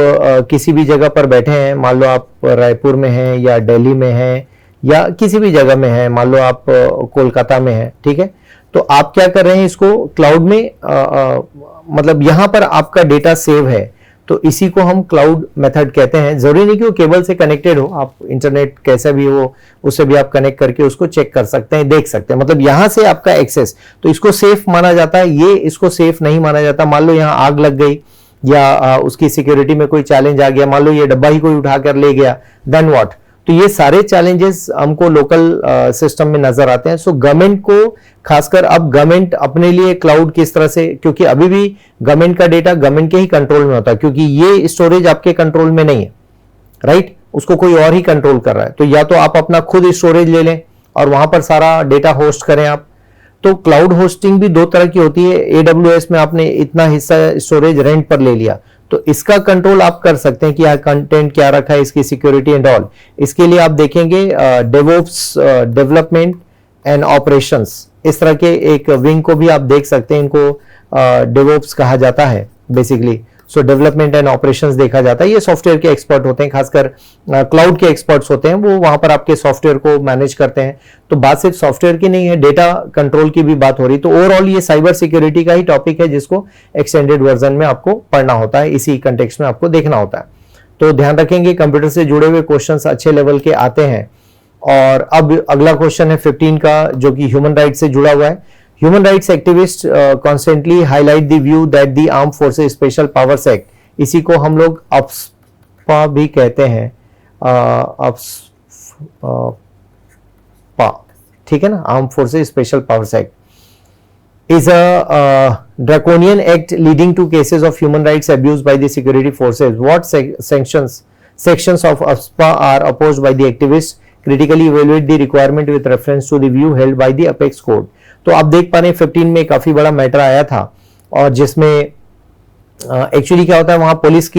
किसी भी जगह पर बैठे हैं, मान लो आप रायपुर में हैं या दिल्ली में हैं या किसी भी जगह में हैं, मान लो आप कोलकाता में हैं, ठीक है। तो आप क्या कर रहे हैं, इसको क्लाउड में मतलब यहाँ पर आपका डेटा सेव है, तो इसी को हम क्लाउड मेथड कहते हैं। जरूरी नहीं कि वो केबल से कनेक्टेड हो, आप इंटरनेट कैसा भी हो उससे भी आप कनेक्ट करके उसको चेक कर सकते हैं, देख सकते हैं, मतलब यहां से आपका एक्सेस, तो इसको सेफ माना जाता है। ये इसको सेफ नहीं माना जाता। मान लो यहाँ आग लग गई या उसकी सिक्योरिटी में कोई चैलेंज आ गया, मान लो ये डब्बा ही कोई उठा कर ले गया, देन व्हाट। तो ये सारे चैलेंजेस हमको लोकल सिस्टम में नजर आते हैं। सो गवर्नमेंट को खासकर, अब गवर्नमेंट अपने लिए क्लाउड किस तरह से, क्योंकि अभी भी गवर्नमेंट का डेटा गवर्नमेंट के ही कंट्रोल में होता है, क्योंकि ये स्टोरेज आपके कंट्रोल में नहीं है, राइट, उसको कोई और ही कंट्रोल कर रहा है। तो या तो आप अपना खुद स्टोरेज ले लें और वहां पर सारा डेटा होस्ट करें आप। तो क्लाउड होस्टिंग भी दो तरह की होती है। AWS में आपने इतना हिस्सा स्टोरेज रेंट पर ले लिया, तो इसका कंट्रोल आप कर सकते हैं कि यह कंटेंट क्या रखा है, इसकी सिक्योरिटी एंड ऑल। इसके लिए आप देखेंगे डेवऑप्स, डेवलपमेंट एंड ऑपरेशंस, इस तरह के एक विंग को भी आप देख सकते हैं। इनको डेवऑप्स कहा जाता है basically. So development and operations देखा जाता है। ये सॉफ्टवेयर के एक्सपर्ट होते हैं, खासकर क्लाउड के एक्सपर्ट्स होते हैं, वो वहां पर आपके सॉफ्टवेयर को मैनेज करते हैं। तो बात सिर्फ सॉफ्टवेयर की नहीं है, डेटा कंट्रोल की भी बात हो रही। तो ओवरऑल ये साइबर सिक्योरिटी का ही टॉपिक है, जिसको एक्सटेंडेड वर्जन में आपको पढ़ना होता है, इसी कंटेक्स्ट में आपको देखना होता है। तो ध्यान रखेंगे, कंप्यूटर से जुड़े हुए क्वेश्चंस अच्छे लेवल के आते हैं। और अब अगला क्वेश्चन है 15 का, जो कि ह्यूमन राइट से जुड़ा हुआ है। Human rights activists constantly highlight the view that the Armed Forces Special Powers Act, इसी को हम लोग AFSPA भी कहते हैं, AFSPA, ठीक है ना, Armed Forces Special Powers Act, is a draconian act leading to cases of human rights abuse by the security forces. What sections of AFSPA are opposed by the activists? Critically evaluate the requirement with reference to the view held by the Apex Court. तो आप देख पा रहे हैं 15 में काफी बड़ा matter आया था, और जिसमें एक्चुअली क्या होता है, वहां पुलिस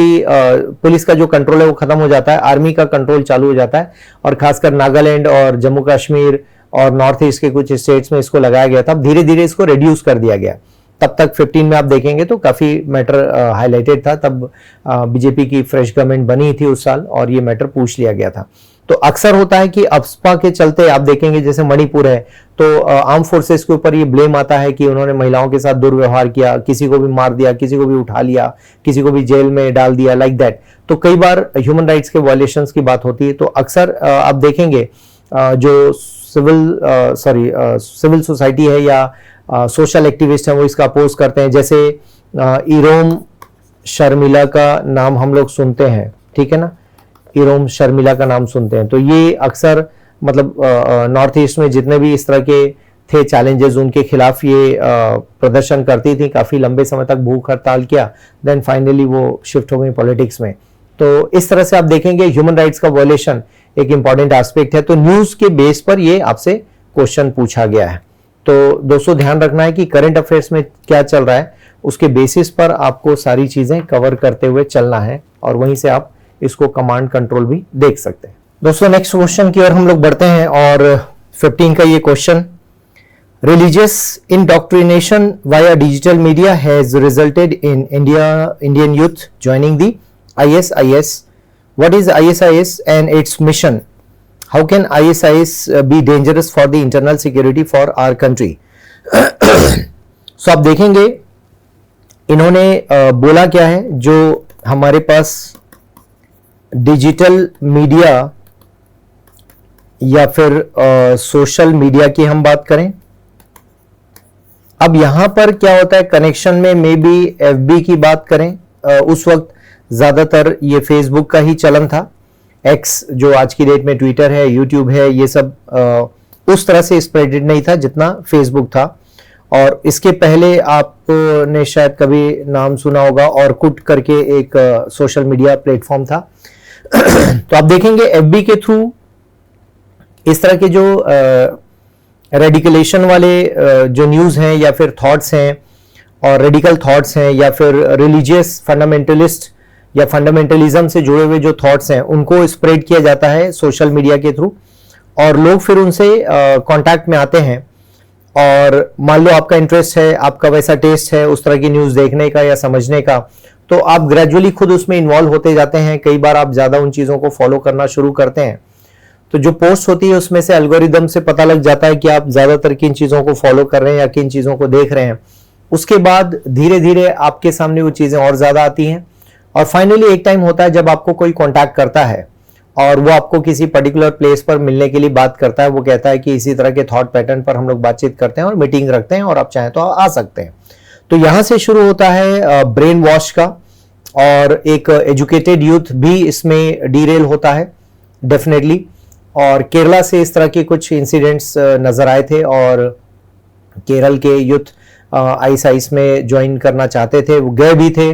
का जो कंट्रोल है वो खत्म हो जाता है, आर्मी का कंट्रोल चालू हो जाता है। और खासकर नागालैंड और जम्मू कश्मीर और नॉर्थ ईस्ट के कुछ स्टेट्स में इसको लगाया गया था। धीरे धीरे इसको रिड्यूस कर दिया गया। तब तक 15 में आप देखेंगे तो काफी मैटर हाईलाइटेड था। तब बीजेपी की फ्रेश गवर्नमेंट बनी थी उस साल, और ये मैटर पूछ लिया गया था। तो अक्सर होता है कि अफस्पा के चलते आप देखेंगे, जैसे मणिपुर है, तो आर्म फोर्सेस के ऊपर ये ब्लेम आता है कि उन्होंने महिलाओं के साथ दुर्व्यवहार किया, किसी को भी मार दिया, किसी को भी उठा लिया, किसी को भी जेल में डाल दिया, लाइक दैट। तो कई बार ह्यूमन राइट्स के वायलेशंस की बात होती है। तो अक्सर आप देखेंगे जो सिविल सोसाइटी है या सोशल एक्टिविस्ट है, वो इसका अपोज करते हैं। जैसे इरोम शर्मिला का नाम हम लोग सुनते हैं, ठीक है ना, इरोम शर्मिला का नाम सुनते हैं। तो ये अक्सर मतलब नॉर्थ ईस्ट में जितने भी इस तरह के थे चैलेंजेस, उनके खिलाफ ये प्रदर्शन करती थी, काफी लंबे समय तक भूख हड़ताल किया, देन फाइनली वो शिफ्ट हो गई पॉलिटिक्स में। तो इस तरह से आप देखेंगे ह्यूमन राइट्स का वायलेशन एक इंपॉर्टेंट एस्पेक्ट है। तो न्यूज के बेस पर ये आपसे क्वेश्चन पूछा गया है। तो दोस्तों ध्यान रखना है कि करंट अफेयर्स में क्या चल रहा है, उसके बेसिस पर आपको सारी चीजें कवर करते हुए चलना है, और वहीं से आप इसको कमांड कंट्रोल भी देख सकते हैं। दोस्तों नेक्स्ट क्वेश्चन की ओर हम लोग बढ़ते हैं, और 15 का ये question, religious indoctrination via digital media has resulted in Indian youth joining the ISIS. What is ISIS and its mission? How can ISIS be dangerous for the internal security for our country? So आप देखेंगे इन्होंने बोला क्या है, जो हमारे पास digital media या फिर सोशल मीडिया की हम बात करें। अब यहां पर क्या होता है, कनेक्शन में मे बी FB की बात करें, उस वक्त ज्यादातर ये फेसबुक का ही चलन था। एक्स जो आज की डेट में ट्विटर है, यूट्यूब है, ये सब उस तरह से स्प्रेडेड नहीं था जितना फेसबुक था। और इसके पहले आपने शायद कभी नाम सुना होगा, ऑरकुट करके एक सोशल मीडिया प्लेटफॉर्म था। तो आप देखेंगे FB के थ्रू इस तरह के जो रेडिकलेशन वाले जो न्यूज हैं या फिर थॉट्स हैं, और रेडिकल थॉट्स हैं, या फिर रिलीजियस फंडामेंटलिस्ट या फंडामेंटलिज्म से जुड़े हुए जो थॉट्स हैं, उनको स्प्रेड किया जाता है सोशल मीडिया के थ्रू, और लोग फिर उनसे कांटेक्ट में आते हैं। और मान लो आपका इंटरेस्ट है, आपका वैसा टेस्ट है उस तरह की न्यूज़ देखने का या समझने का, तो आप ग्रेजुअली खुद उसमें इन्वॉल्व होते जाते हैं। कई बार आप ज़्यादा उन चीज़ों को फॉलो करना शुरू करते हैं, तो जो पोस्ट होती है उसमें से एल्गोरिदम से पता लग जाता है कि आप ज़्यादातर किन चीज़ों को फॉलो कर रहे हैं या किन चीज़ों को देख रहे हैं। उसके बाद धीरे धीरे आपके सामने वो चीज़ें और ज़्यादा आती हैं, और फाइनली एक टाइम होता है जब आपको कोई कॉन्टैक्ट करता है और वो आपको किसी पर्टिकुलर प्लेस पर मिलने के लिए बात करता है। वो कहता है कि इसी तरह के थॉट पैटर्न पर हम लोग बातचीत करते हैं और मीटिंग रखते हैं और आप चाहें तो आ सकते हैं। तो यहां से शुरू होता है ब्रेन वॉश का, और एक एजुकेटेड यूथ भी इसमें डीरेल होता है डेफिनेटली। और केरला से इस तरह के कुछ इंसिडेंट्स नजर आए थे, और केरल के यूथ आईएसआईएस में ज्वाइन करना चाहते थे, वो गए भी थे,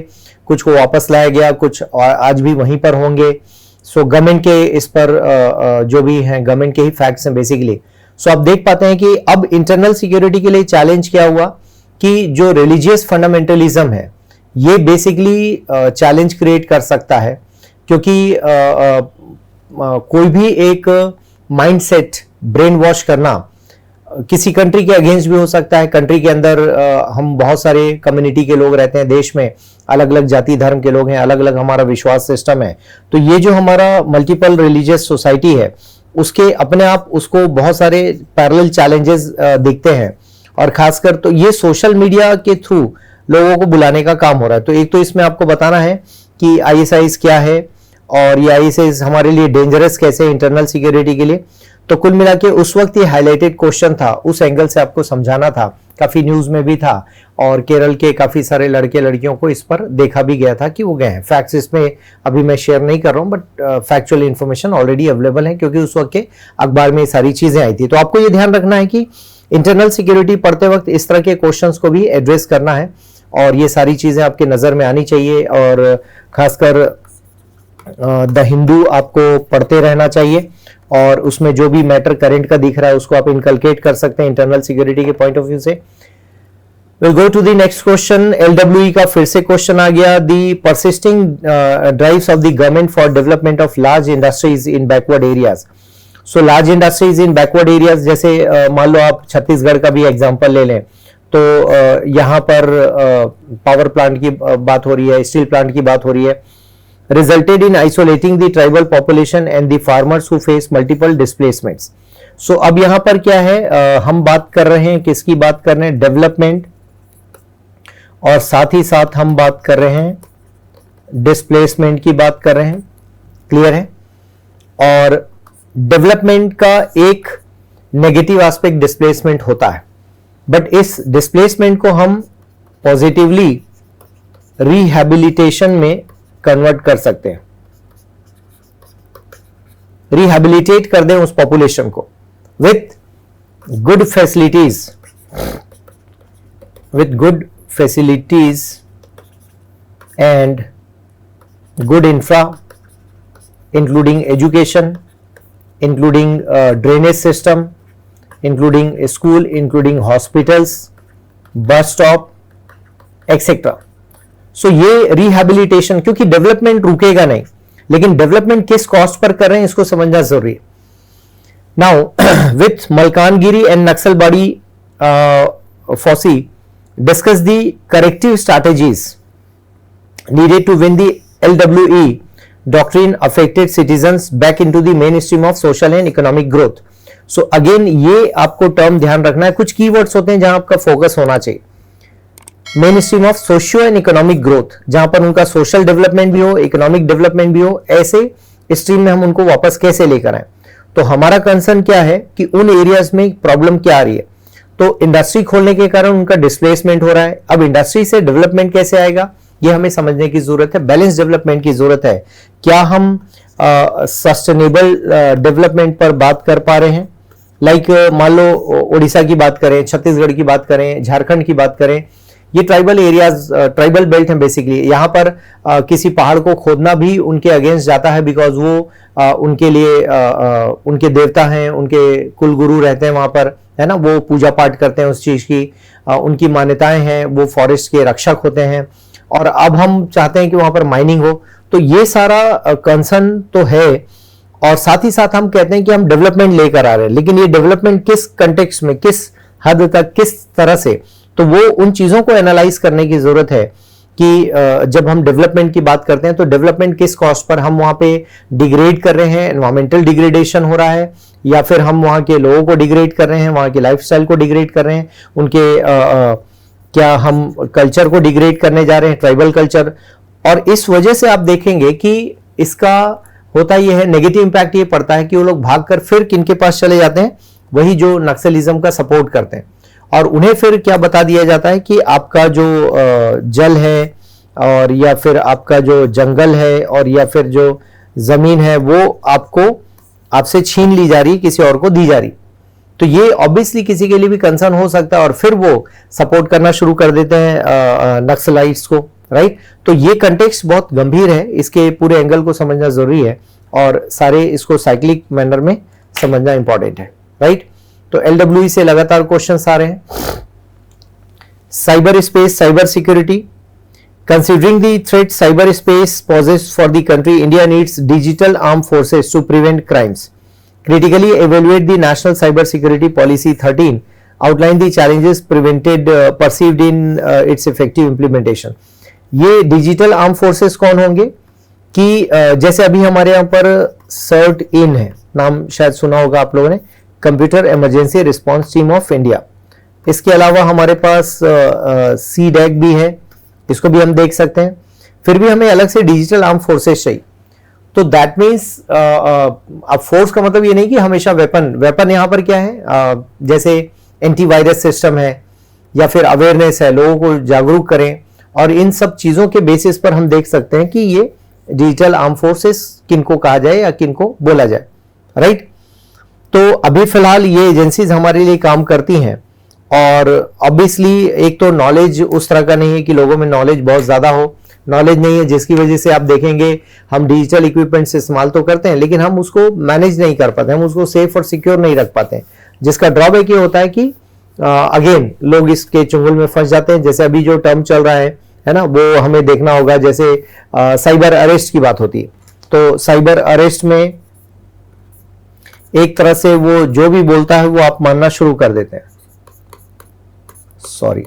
कुछ को वापस लाया गया, कुछ आज भी वहीं पर होंगे। सो गवर्नमेंट के इस पर जो भी हैं गवर्नमेंट के ही फैक्ट्स हैं बेसिकली। सो आप देख पाते हैं कि अब इंटरनल सिक्योरिटी के लिए चैलेंज क्या हुआ कि जो रिलीजियस फंडामेंटलिज्म है ये बेसिकली चैलेंज क्रिएट कर सकता है, क्योंकि कोई भी एक माइंडसेट ब्रेन वॉश करना किसी कंट्री के अगेंस्ट भी हो सकता है। कंट्री के अंदर हम बहुत सारे कम्युनिटी के लोग रहते हैं, देश में अलग अलग जाति धर्म के लोग हैं, अलग अलग हमारा विश्वास सिस्टम है। तो ये जो हमारा मल्टीपल रिलीजियस सोसाइटी है उसके अपने आप उसको बहुत सारे पैरेलल चैलेंजेस दिखते हैं, और खासकर तो ये सोशल मीडिया के थ्रू लोगों को बुलाने का काम हो रहा है। तो एक तो इसमें आपको बताना है कि आईएसआईएस क्या है और ये आईएसआईएस हमारे लिए डेंजरस कैसे है इंटरनल सिक्योरिटी के लिए। तो कुल मिला के उस वक्त ये हाईलाइटेड क्वेश्चन था, उस एंगल से आपको समझाना था, काफी न्यूज में भी था, और केरल के काफी सारे लड़के लड़कियों को इस पर देखा भी गया था कि वो गए हैं। फैक्ट्स इसमें अभी मैं शेयर नहीं कर रहा हूं, but factual information already available है, क्योंकि उस वक्त के अखबार में सारी चीजें आई थी। तो आपको ये ध्यान रखना है कि इंटरनल सिक्योरिटी पढ़ते वक्त इस तरह के क्वेश्चंस को भी एड्रेस करना है, और ये सारी चीजें आपके नजर में आनी चाहिए। और खासकर द हिंदू आपको पढ़ते रहना चाहिए, और उसमें जो भी मैटर करंट का दिख रहा है उसको आप इनकलकेट कर सकते हैं इंटरनल सिक्योरिटी के पॉइंट ऑफ व्यू से। Will go to the next question. LWE का फिर से क्वेश्चन आ गया। The persisting drives of the government for development of large industries in backward areas. So large industries in backward areas, जैसे मान लो आप छत्तीसगढ़ का भी एग्जांपल ले लें, तो यहाँ पर पावर प्लांट की बात हो रही है, स्टील प्लांट की बात हो रही है। resulted in isolating the tribal population and the farmers who face multiple displacements. So अब यहाँ पर क्या है, हम बात कर रहे हैं, किसकी बात कर रहे हैं, डेवलपमेंट, और साथ ही साथ हम बात कर रहे हैं डिस्प्लेसमेंट की बात कर रहे हैं। क्लियर है? और डेवलपमेंट का एक नेगेटिव एस्पेक्ट डिस्प्लेसमेंट होता है, बट इस डिस्प्लेसमेंट को हम पॉजिटिवली रिहैबिलिटेशन में कन्वर्ट कर सकते हैं, रिहैबिलिटेट कर दें उस पॉपुलेशन को with good facilities, and good infra, including education, including drainage system, including school, including hospitals, bus stop etcetera. So ये रिहैबिलिटेशन, क्योंकि डेवलपमेंट रुकेगा नहीं, लेकिन डेवलपमेंट किस कॉस्ट पर कर रहे हैं इसको समझना जरूरी है। Now with Malkangiri and Naxalbari foci discuss the corrective strategies needed to win the LWE doctrine affected citizens back into the mainstream of social and economic growth. So again ये आपको टर्म ध्यान रखना है, कुछ कीवर्ड्स होते हैं जहां आपका फोकस होना चाहिए। Main stream of socio and economic growth, जहां पर उनका सोशल डेवलपमेंट भी हो, इकोनॉमिक डेवलपमेंट भी हो, ऐसे स्ट्रीम में हम उनको वापस कैसे लेकर आए। तो हमारा कंसर्न क्या है कि उन एरियाज में प्रॉब्लम क्या आ रही है। तो इंडस्ट्री खोलने के कारण उनका डिस्प्लेसमेंट हो रहा है। अब इंडस्ट्री से डेवलपमेंट कैसे आएगा ये हमें समझने की जरूरत है, बैलेंस डेवलपमेंट की जरूरत है। क्या हम सस्टेनेबल डेवलपमेंट पर बात कर पा रहे हैं? लाइक मान लो उड़ीसा की बात करें, छत्तीसगढ़ की बात करें, झारखंड की बात करें, ये ट्राइबल एरियाज, ट्राइबल बेल्ट हैं बेसिकली। यहाँ पर किसी पहाड़ को खोदना भी उनके अगेंस्ट जाता है, बिकॉज वो उनके लिए उनके देवता हैं, उनके कुल गुरु रहते हैं वहां पर, है ना, वो पूजा पाठ करते हैं उस चीज की, उनकी मान्यताएं हैं, वो फॉरेस्ट के रक्षक होते हैं, और अब हम चाहते हैं कि वहां पर माइनिंग हो। तो ये सारा कंसर्न तो है, और साथ ही साथ हम कहते हैं कि हम डेवलपमेंट लेकर आ रहे हैं, लेकिन ये डेवलपमेंट किस कंटेक्स्ट में, किस हद तक किस तरह से, तो वो उन चीजों को एनालाइज करने की जरूरत है कि जब हम डेवलपमेंट की बात करते हैं तो डेवलपमेंट किस कॉस्ट पर हम वहां पे डिग्रेड कर रहे हैं, एनवायरमेंटल डिग्रेडेशन हो रहा है, या फिर हम वहां के लोगों को डिग्रेड कर रहे हैं, वहां के लाइफस्टाइल को डिग्रेड कर रहे हैं, उनके क्या हम कल्चर को डिग्रेड करने जा रहे हैं, ट्राइबल कल्चर। और इस वजह से आप देखेंगे कि इसका होता यह है, नेगेटिव इंपैक्ट ये पड़ता है कि वो लोग भागकर फिर किनके पास चले जाते हैं, वही जो नक्सलिज्म का सपोर्ट करते हैं, और उन्हें फिर क्या बता दिया जाता है कि आपका जो जल है और या फिर आपका जो जंगल है और या फिर जो जमीन है वो आपसे छीन ली जा रही, किसी और को दी जा रही। तो ये ऑब्वियसली किसी के लिए भी कंसर्न हो सकता है और फिर वो सपोर्ट करना शुरू कर देते हैं नक्सलाइट्स को, राइट। तो ये कंटेक्स्ट बहुत गंभीर है, इसके पूरे एंगल को समझना जरूरी है और सारे इसको साइक्लिक मैनर में समझना इंपॉर्टेंट है, राइट। तो LWE से लगातार क्वेश्चंस आ रहे हैं। Cyber space, cyber security. Considering the threat cyberspace poses for the country, India needs digital armed forces to prevent crimes. Critically evaluate the National Cyber Security Policy 13. Outline the challenges perceived in its effective implementation. ये digital arm forces कौन होंगे कि जैसे अभी हमारे यहाँ पर CERT-IN है, नाम शायद सुना होगा आप लोगों ने, computer emergency response team of India. इसके अलावा हमारे पास CDAC भी है, इसको भी हम देख सकते हैं। फिर भी हमें अलग से डिजिटल आर्म फोर्सेस चाहिए। तो दैट मीन्स अब फोर्स का मतलब ये नहीं कि हमेशा वेपन यहां पर क्या है, जैसे एंटीवायरस सिस्टम है या फिर अवेयरनेस है, लोगों को जागरूक करें, और इन सब चीजों के बेसिस पर हम देख सकते हैं कि ये डिजिटल आर्म फोर्सेस किनको कहा जाए या किनको बोला जाए, राइट। तो अभी फिलहाल ये एजेंसीज हमारे लिए काम करती हैं और ऑब्वियसली एक तो नॉलेज उस तरह का नहीं है कि लोगों में नॉलेज बहुत ज्यादा हो, नॉलेज नहीं है, जिसकी वजह से आप देखेंगे हम डिजिटल इक्विपमेंट्स इस्तेमाल तो करते हैं लेकिन हम उसको मैनेज नहीं कर पाते, हम उसको सेफ और सिक्योर नहीं रख पाते हैं, जिसका ड्रॉबैक ये होता है कि अगेन लोग इसके चुंगल में फंस जाते हैं। जैसे अभी जो टर्म चल रहा है ना, वो हमें देखना होगा, जैसे साइबर अरेस्ट की बात होती है, तो साइबर अरेस्ट में एक तरह से वो जो भी बोलता है वो आप मानना शुरू कर देते हैं, सॉरी,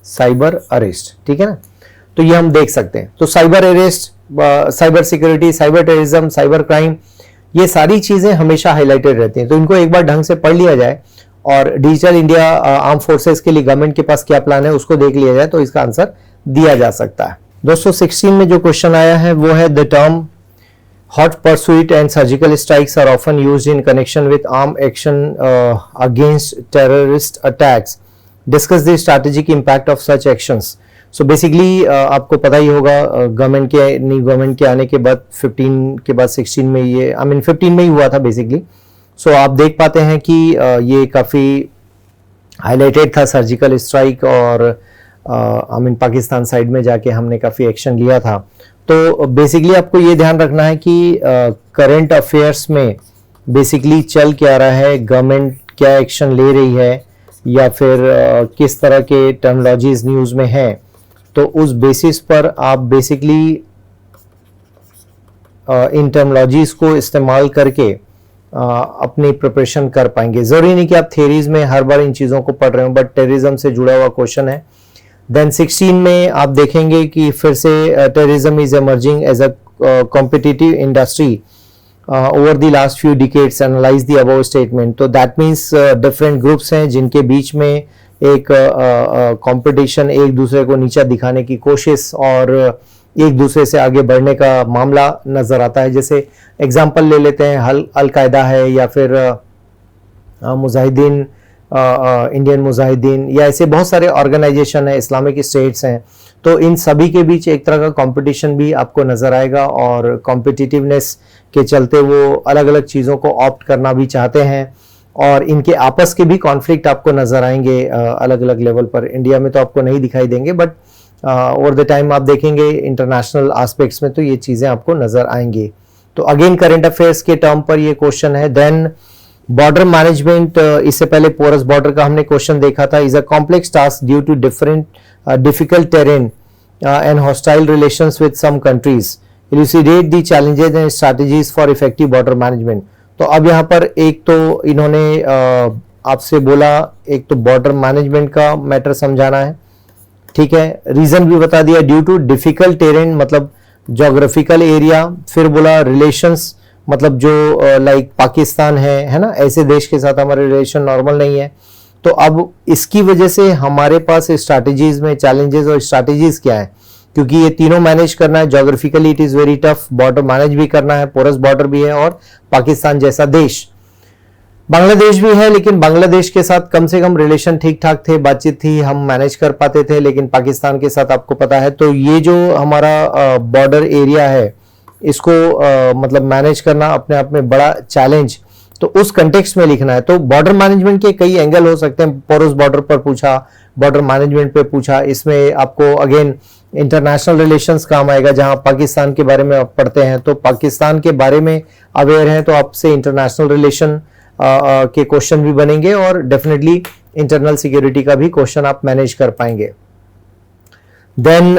साइबर अरेस्ट, ठीक है ना। तो ये हम देख सकते हैं। तो cyber arrest, cyber security, cyber terrorism, cyber crime, ये सारी चीजें हमेशा हाईलाइटेड रहती हैं। तो इनको एक बार ढंग से पढ़ लिया जाए और डिजिटल इंडिया आर्म फोर्सेस के लिए गवर्नमेंट के पास क्या प्लान है उसको देख लिया जाए तो इसका आंसर दिया जा सकता है। दोस्तों 16 में जो क्वेश्चन आया है वो है the term hot pursuit and surgical strikes are often used in connection with armed action against terrorist attacks. Discuss the strategic impact of such actions. So basically आपको पता ही होगा गवर्नमेंट के आने के बाद 15 के बाद 16 में ये 15 में ही हुआ था बेसिकली। सो आप देख पाते हैं कि ये काफ़ी हाईलाइटेड था सर्जिकल स्ट्राइक और पाकिस्तान साइड में जाके हमने काफ़ी एक्शन लिया था। तो बेसिकली आपको ये ध्यान रखना है कि करंट अफेयर्स में बेसिकली चल क्या रहा है, गवर्नमेंट क्या एक्शन ले रही है या फिर किस तरह के टर्मिनोलॉजीज न्यूज़ में हैं, तो उस बेसिस पर आप बेसिकली इन टर्मिनोलॉजीज को इस्तेमाल करके अपनी प्रिपरेशन कर पाएंगे। ज़रूरी नहीं कि आप थ्योरीज में हर बार इन चीज़ों को पढ़ रहे हो, बट टेररिज्म से जुड़ा हुआ क्वेश्चन है। देन 16 में आप देखेंगे कि फिर से terrorism is emerging as a competitive industry over the last few decades, analyse the above statement. तो दैट मीन्स डिफरेंट ग्रुप्स हैं जिनके बीच में एक कंपटीशन, एक दूसरे को नीचा दिखाने की कोशिश और एक दूसरे से आगे बढ़ने का मामला नजर आता है। जैसे एग्जांपल ले लेते हैं, अल-कायदा है या फिर मुजाहिदीन, इंडियन मुजाहिदीन, या ऐसे बहुत सारे ऑर्गेनाइजेशन है, इस्लामिक स्टेट्स हैं। तो इन सभी के बीच एक तरह का कंपटीशन भी आपको नजर आएगा और कॉम्पिटिटिवनेस के चलते वो अलग अलग चीज़ों को ऑप्ट करना भी चाहते हैं और इनके आपस के भी कॉन्फ्लिक्ट आपको नजर आएंगे अलग अलग लेवल पर। इंडिया में तो आपको नहीं दिखाई देंगे, बट ओवर द टाइम आप देखेंगे इंटरनेशनल एस्पेक्ट्स में तो ये चीज़ें आपको नजर आएंगी। तो अगेन करंट अफेयर्स के टर्म पर ये क्वेश्चन है। देन बॉर्डर मैनेजमेंट, इससे पहले पोरस बॉर्डर का हमने क्वेश्चन देखा था, is a complex task due to difficult terrain and hostile relations with some countries, elucidate the challenges and strategies for effective border management. तो अब यहाँ पर एक तो इन्होंने आपसे बोला, एक तो बॉर्डर मैनेजमेंट का मैटर समझाना है, ठीक है, रीजन भी बता दिया, ड्यू टू डिफिकल्ट टेरेन मतलब जोग्राफिकल एरिया, फिर बोला रिलेशंस मतलब जो लाइक पाकिस्तान है ना, ऐसे देश के साथ हमारे रिलेशन नॉर्मल नहीं है। तो अब इसकी वजह से हमारे पास स्ट्रैटेजीज में चैलेंजेस और स्ट्रैटेजीज क्या है, क्योंकि ये तीनों मैनेज करना है, geographically it is very tough, border manage भी करना है, पोरस बॉर्डर भी है, और पाकिस्तान जैसा देश, बांग्लादेश भी है, लेकिन बांग्लादेश के साथ कम से कम रिलेशन ठीक ठाक थे, बातचीत थी, हम मैनेज कर पाते थे, लेकिन पाकिस्तान के साथ आपको पता है। तो ये जो हमारा बॉर्डर एरिया है, इसको मतलब मैनेज करना अपने आप में बड़ा चैलेंज, तो उस कंटेक्स्ट में लिखना है। तो बॉर्डर मैनेजमेंट के कई एंगल हो सकते हैं, पोरस बॉर्डर पर पूछा, बॉर्डर मैनेजमेंट पे पूछा, इसमें आपको अगेन इंटरनेशनल रिलेशंस काम आएगा, जहां पाकिस्तान के बारे में आप पढ़ते हैं तो पाकिस्तान के बारे में अवेयर हैं, तो आपसे इंटरनेशनल रिलेशन के क्वेश्चन भी बनेंगे, और डेफिनेटली इंटरनल सिक्योरिटी का भी क्वेश्चन आप मैनेज कर पाएंगे। Then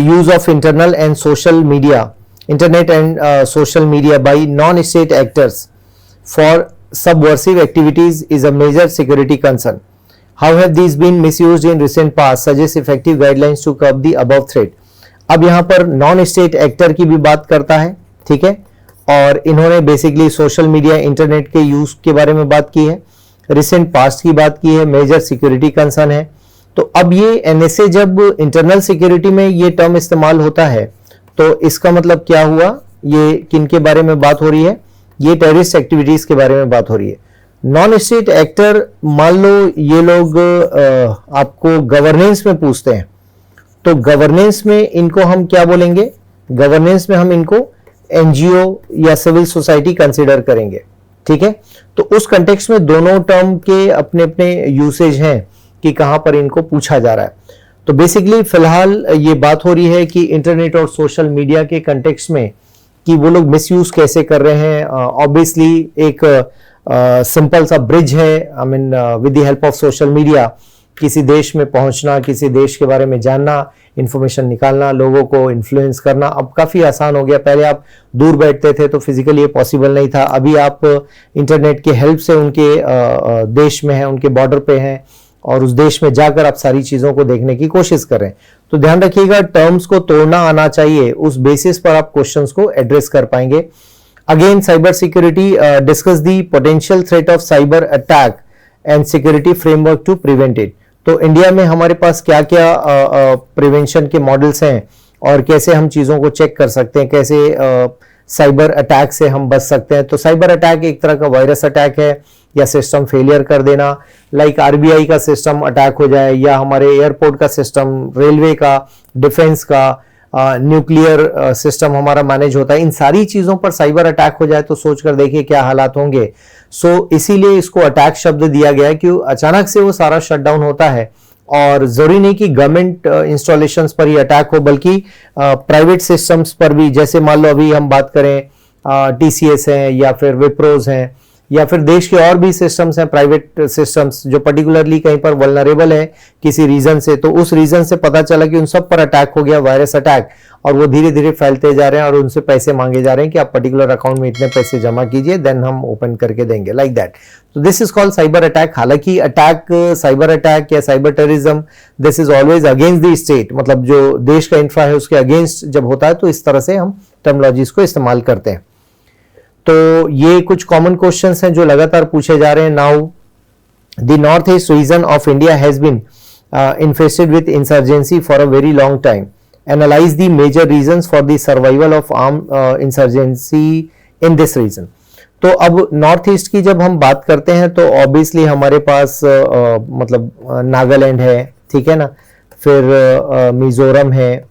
use of internal and social media, internet and social media by non state actors for subversive activities is a major security concern. How have these been misused in recent past? Suggest effective guidelines to curb the above threat. अब यहाँ पर non state actor की भी बात करता है, ठीक है, और इन्होंने बेसिकली सोशल मीडिया इंटरनेट के यूज के बारे में बात की है, रिसेंट पास्ट की बात की है, मेजर सिक्योरिटी कंसर्न है। तो अब ये एनएसए जब इंटरनल सिक्योरिटी में ये टर्म इस्तेमाल होता है, तो इसका मतलब क्या हुआ, ये किन के बारे में बात हो रही है, ये टेररिस्ट एक्टिविटीज के बारे में बात हो रही है। नॉन स्टेट एक्टर, मान लो ये लोग आपको गवर्नेंस में पूछते हैं, तो गवर्नेंस में इनको हम क्या बोलेंगे, गवर्नेंस में हम इनको एनजीओ या सिविल सोसाइटी कंसिडर करेंगे, ठीक है। तो उस कंटेक्स्ट में दोनों टर्म के अपने अपने यूसेज हैं कि कहां पर इनको पूछा जा रहा है। तो बेसिकली फिलहाल ये बात हो रही है कि इंटरनेट और सोशल मीडिया के कंटेक्स्ट में कि वो लोग मिसयूज कैसे कर रहे हैं। ऑब्वियसली एक सिंपल सा ब्रिज है, I mean with the help of social media किसी देश में पहुंचना, किसी देश के बारे में जानना, इंफॉर्मेशन निकालना, लोगों को इन्फ्लुएंस करना अब काफी आसान हो गया। पहले आप दूर बैठते थे तो फिजिकली ये पॉसिबल नहीं था, अभी आप इंटरनेट की हेल्प से उनके देश में हैं, उनके बॉर्डर पे हैं, और उस देश में जाकर आप सारी चीजों को देखने की कोशिश कर रहे हैं। तो ध्यान रखिएगा, टर्म्स को तोड़ना आना चाहिए, उस बेसिस पर आप क्वेश्चंस को एड्रेस कर पाएंगे। Again cyber security, discuss the potential threat of cyber attack and security framework to prevent it. तो इंडिया में हमारे पास क्या क्या प्रिवेंशन के मॉडल्स हैं और कैसे हम चीजों को चेक कर सकते हैं, कैसे साइबर अटैक से हम बच सकते हैं। तो साइबर अटैक एक तरह का वायरस अटैक है या सिस्टम फेलियर कर देना, लाइक आरबीआई का सिस्टम अटैक हो जाए, या हमारे एयरपोर्ट का सिस्टम, रेलवे का, डिफेंस का, न्यूक्लियर सिस्टम हमारा मैनेज होता है, इन सारी चीजों पर साइबर अटैक हो जाए तो सोचकर देखिए क्या हालात होंगे। सो इसीलिए इसको अटैक शब्द दिया गया है कि अचानक से वो सारा शटडाउन होता है, और जरूरी नहीं कि गवर्नमेंट इंस्टॉलेशंस पर ही अटैक हो, बल्कि प्राइवेट सिस्टम्स पर भी, जैसे मान लो अभी हम बात करें टीसीएस है या फिर विप्रोज हैं, या फिर देश के और भी सिस्टम्स हैं, प्राइवेट सिस्टम्स जो पर्टिकुलरली कहीं पर वल्नरेबल है किसी रीजन से, तो उस रीजन से पता चला कि उन सब पर अटैक हो गया, वायरस अटैक, और वो धीरे धीरे फैलते जा रहे हैं और उनसे पैसे मांगे जा रहे हैं कि आप पर्टिकुलर अकाउंट में इतने पैसे जमा कीजिए, देन हम ओपन करके देंगे, लाइक दैट। तो this is called cyber attack. हालांकि अटैक, साइबर अटैक या cyber terrorism, this is always against the state, मतलब जो देश का इंफ्रा है उसके अगेंस्ट जब होता है तो इस तरह से हम टर्मिनोलॉजीज को इस्तेमाल करते हैं। तो ये कुछ कॉमन क्वेश्चंस हैं जो लगातार पूछे जा रहे हैं। Now the north east region of India has been infested with insurgency for a very long time. Analyse the major reasons for the survival of arm insurgency in this region. तो अब north east की जब हम बात करते हैं तो obviously हमारे पास मतलब नागालैंड है, ठीक है ना, फिर मिजोरम है,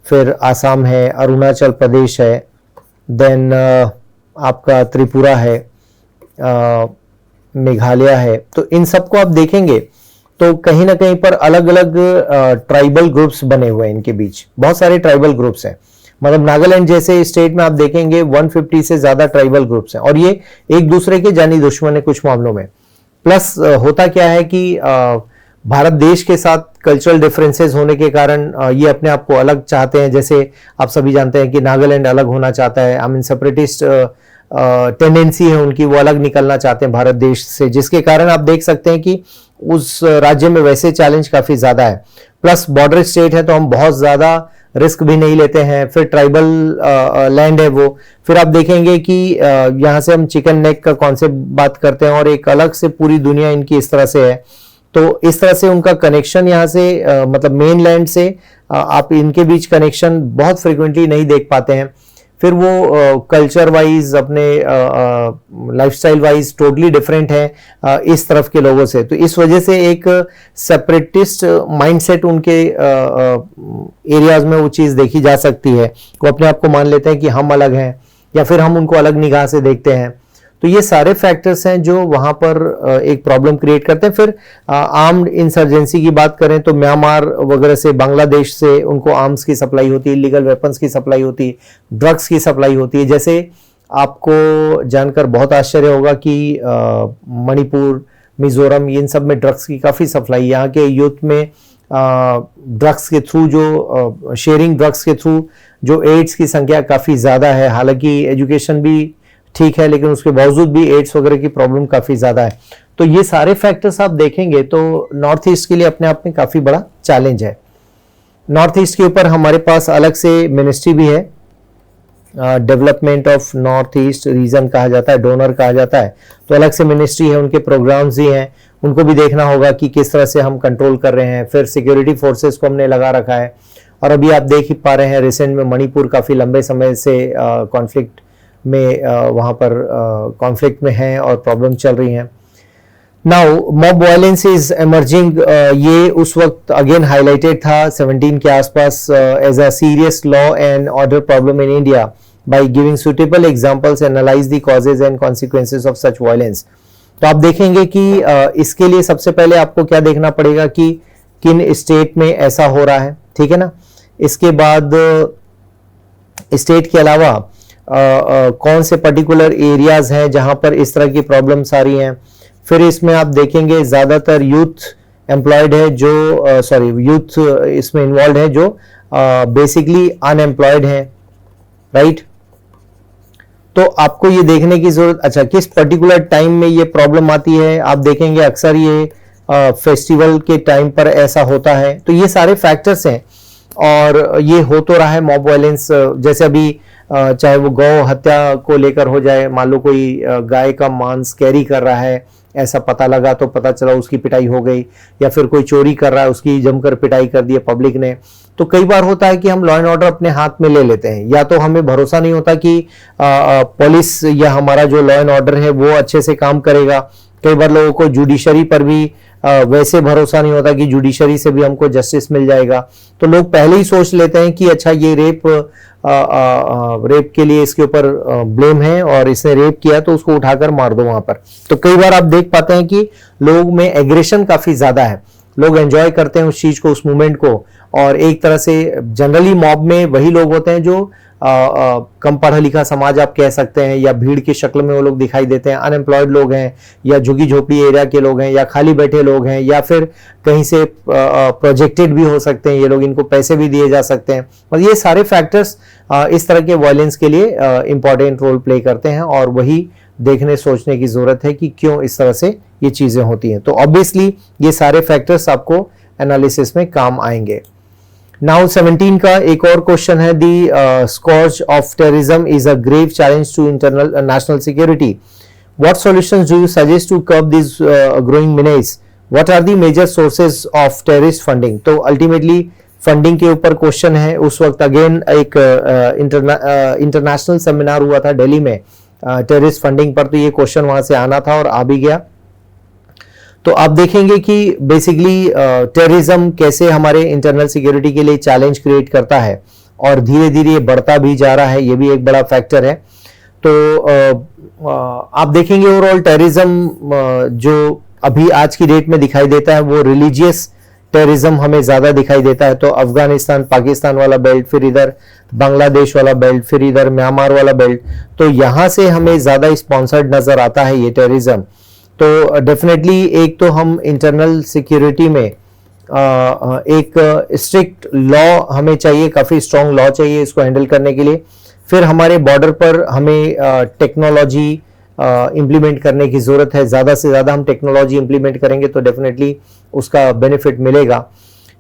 फिर आसाम है, अरुणाचल प्रदेश है, देन आपका त्रिपुरा है, मेघालय है। तो इन सबको आप देखेंगे तो कहीं ना कहीं पर अलग अलग ट्राइबल ग्रुप्स बने हुए हैं, इनके बीच बहुत सारे ट्राइबल ग्रुप्स हैं। मतलब नागालैंड जैसे स्टेट में आप देखेंगे 150 से ज्यादा ट्राइबल ग्रुप्स हैं, और ये एक दूसरे के जानी दुश्मन है कुछ मामलों में। प्लस होता क्या है कि भारत देश के साथ कल्चरल डिफरेंसेस होने के कारण ये अपने आप को अलग चाहते हैं। जैसे आप सभी जानते हैं कि नागालैंड अलग होना चाहता है, आई मीन सेपरेटिस्ट टेंडेंसी है उनकी, वो अलग निकलना चाहते हैं भारत देश से, जिसके कारण आप देख सकते हैं कि उस राज्य में वैसे चैलेंज काफी ज्यादा है। प्लस बॉर्डर स्टेट है तो हम बहुत ज्यादा रिस्क भी नहीं लेते हैं। फिर ट्राइबल लैंड है वो। फिर आप देखेंगे कि यहाँ से हम चिकन नेक का कॉन्सेप्ट बात करते हैं और एक अलग से पूरी दुनिया इनकी इस तरह से है। तो इस तरह से उनका कनेक्शन यहाँ से मतलब मेन लैंड से आप इनके बीच कनेक्शन बहुत फ्रिक्वेंटली नहीं देख पाते हैं। फिर वो कल्चर वाइज, अपने लाइफस्टाइल वाइज टोटली डिफरेंट है इस तरफ के लोगों से। तो इस वजह से एक सेपरेटिस्ट माइंडसेट उनके एरियाज में वो चीज़ देखी जा सकती है। वो अपने आप को मान लेते हैं कि हम अलग हैं, या फिर हम उनको अलग निगाह से देखते हैं। तो ये सारे फैक्टर्स हैं जो वहां पर एक प्रॉब्लम क्रिएट करते हैं। फिर आर्म्ड इंसर्जेंसी की बात करें तो म्यांमार वगैरह से, बांग्लादेश से उनको आर्म्स की सप्लाई होती है, लीगल वेपन्स की सप्लाई होती है, ड्रग्स की सप्लाई होती है। जैसे आपको जानकर बहुत आश्चर्य होगा कि मणिपुर, मिजोरम, इन सब में ड्रग्स की काफ़ी सप्लाई, यहाँ के यूथ में ड्रग्स के थ्रू जो शेयरिंग ड्रग्स के थ्रू जो एड्स की संख्या काफ़ी ज़्यादा है। हालांकि एजुकेशन भी ठीक है, लेकिन उसके बावजूद भी एड्स वगैरह की प्रॉब्लम काफ़ी ज़्यादा है। तो ये सारे फैक्टर्स आप देखेंगे तो नॉर्थ ईस्ट के लिए अपने आप में काफ़ी बड़ा चैलेंज है। नॉर्थ ईस्ट के ऊपर हमारे पास अलग से मिनिस्ट्री भी है, development of north east reason कहा जाता है, डोनर कहा जाता है। तो अलग से मिनिस्ट्री है, उनके प्रोग्राम्स भी हैं, उनको भी देखना होगा कि किस तरह से हम कंट्रोल कर रहे हैं। फिर सिक्योरिटी फोर्सेस को हमने लगा रखा है, और अभी आप देख ही पा रहे हैं रिसेंट में मणिपुर काफ़ी लंबे समय से कॉन्फ्लिक्ट में वहाँ पर कॉन्फ्लिक्ट में हैं और प्रॉब्लम चल रही हैं। Now mob violence is emerging, ये उस वक्त अगेन हाईलाइटेड था 17 के आसपास as a serious law and order problem in India by giving suitable examples, analyse the causes and consequences of such violence. तो आप देखेंगे कि इसके लिए सबसे पहले आपको क्या देखना पड़ेगा कि किन स्टेट में ऐसा हो रहा है, ठीक है ना। इसके बाद स्टेट के अलावा कौन से पर्टिकुलर एरियाज हैं जहां पर इस तरह की प्रॉब्लम्स आ रही हैं। फिर इसमें आप देखेंगे ज़्यादातर यूथ एम्प्लॉयड है जो यूथ इसमें इन्वॉल्व है जो बेसिकली अनएम्प्लॉयड है, राइट। तो आपको ये देखने की जरूरत, अच्छा किस पर्टिकुलर टाइम में ये प्रॉब्लम आती है। आप देखेंगे अक्सर ये फेस्टिवल के टाइम पर ऐसा होता है। तो ये सारे फैक्टर्स हैं और ये हो तो रहा है मॉब वायलेंस। जैसे अभी चाहे वो गौ हत्या को लेकर हो जाए, मान लो कोई गाय का मांस कैरी कर रहा है, ऐसा पता लगा तो पता चला उसकी पिटाई हो गई, या फिर कोई चोरी कर रहा है उसकी जमकर पिटाई कर दी है पब्लिक ने। तो कई बार होता है कि हम लॉ एंड ऑर्डर अपने हाथ में ले लेते हैं, या तो हमें भरोसा नहीं होता कि पुलिस या हमारा जो लॉ एंड ऑर्डर है वो अच्छे से काम करेगा। कई बार लोगों को जुडिशरी पर भी वैसे भरोसा नहीं होता कि जुडिशरी से भी हमको जस्टिस मिल जाएगा। तो लोग पहले ही सोच लेते हैं कि अच्छा ये रेप के लिए इसके ऊपर ब्लेम है और इसने रेप किया तो उसको उठाकर मार दो वहां पर। तो कई बार आप देख पाते हैं कि लोग में एग्रेशन काफी ज्यादा है, लोग एंजॉय करते हैं उस चीज को, उस मूवमेंट को। और एक तरह से जनरली मॉब में वही लोग होते हैं जो कम पढ़ा लिखा समाज आप कह सकते हैं, या भीड़ की शक्ल में वो लोग दिखाई देते हैं। अनएम्प्लॉयड लोग हैं, या झुग्गी झोपड़ी एरिया के लोग हैं, या खाली बैठे लोग हैं, या फिर कहीं से प्रोजेक्टेड भी हो सकते हैं ये लोग, इनको पैसे भी दिए जा सकते हैं। और ये सारे फैक्टर्स इस तरह के वायलेंस के लिए इंपॉर्टेंट रोल प्ले करते हैं, और वही देखने सोचने की जरूरत है कि क्यों इस तरह से ये चीजें होती हैं। तो ऑब्वियसली ये सारे फैक्टर्स आपको एनालिसिस में काम आएंगे। नाउ 17 का एक और क्वेश्चन है, the scourge of terrorism is a grave challenge to internal national security. What solutions do you suggest to curb this growing menace? What are the major sources of terrorist funding? तो ultimately funding के ऊपर question है। उस वक्त again एक international seminar हुआ था दिल्ली में टेररिस्ट फंडिंग पर, तो ये क्वेश्चन वहां से आना था और आ भी गया। तो आप देखेंगे कि बेसिकली टेररिज्म कैसे हमारे इंटरनल सिक्योरिटी के लिए चैलेंज क्रिएट करता है, और धीरे धीरे ये बढ़ता भी जा रहा है, ये भी एक बड़ा फैक्टर है। तो आप देखेंगे ओवरऑल टेररिज्म जो अभी आज की डेट में दिखाई देता है वो रिलीजियस टेररिज्म हमें ज्यादा दिखाई देता है। तो अफगानिस्तान पाकिस्तान वाला बेल्ट, फिर इधर बांग्लादेश वाला बेल्ट, फिर इधर म्यांमार वाला बेल्ट, तो यहां से हमें ज्यादा स्पॉन्सर्ड नजर आता है ये टेररिज्म। तो डेफिनेटली एक तो हम इंटरनल सिक्योरिटी में एक स्ट्रिक्ट लॉ हमें चाहिए, काफी स्ट्रॉन्ग लॉ चाहिए इसको हैंडल करने के लिए। फिर हमारे बॉर्डर पर हमें टेक्नोलॉजी इम्प्लीमेंट करने की ज़रूरत है। ज़्यादा से ज़्यादा हम टेक्नोलॉजी इम्प्लीमेंट करेंगे तो डेफिनेटली उसका बेनिफिट मिलेगा।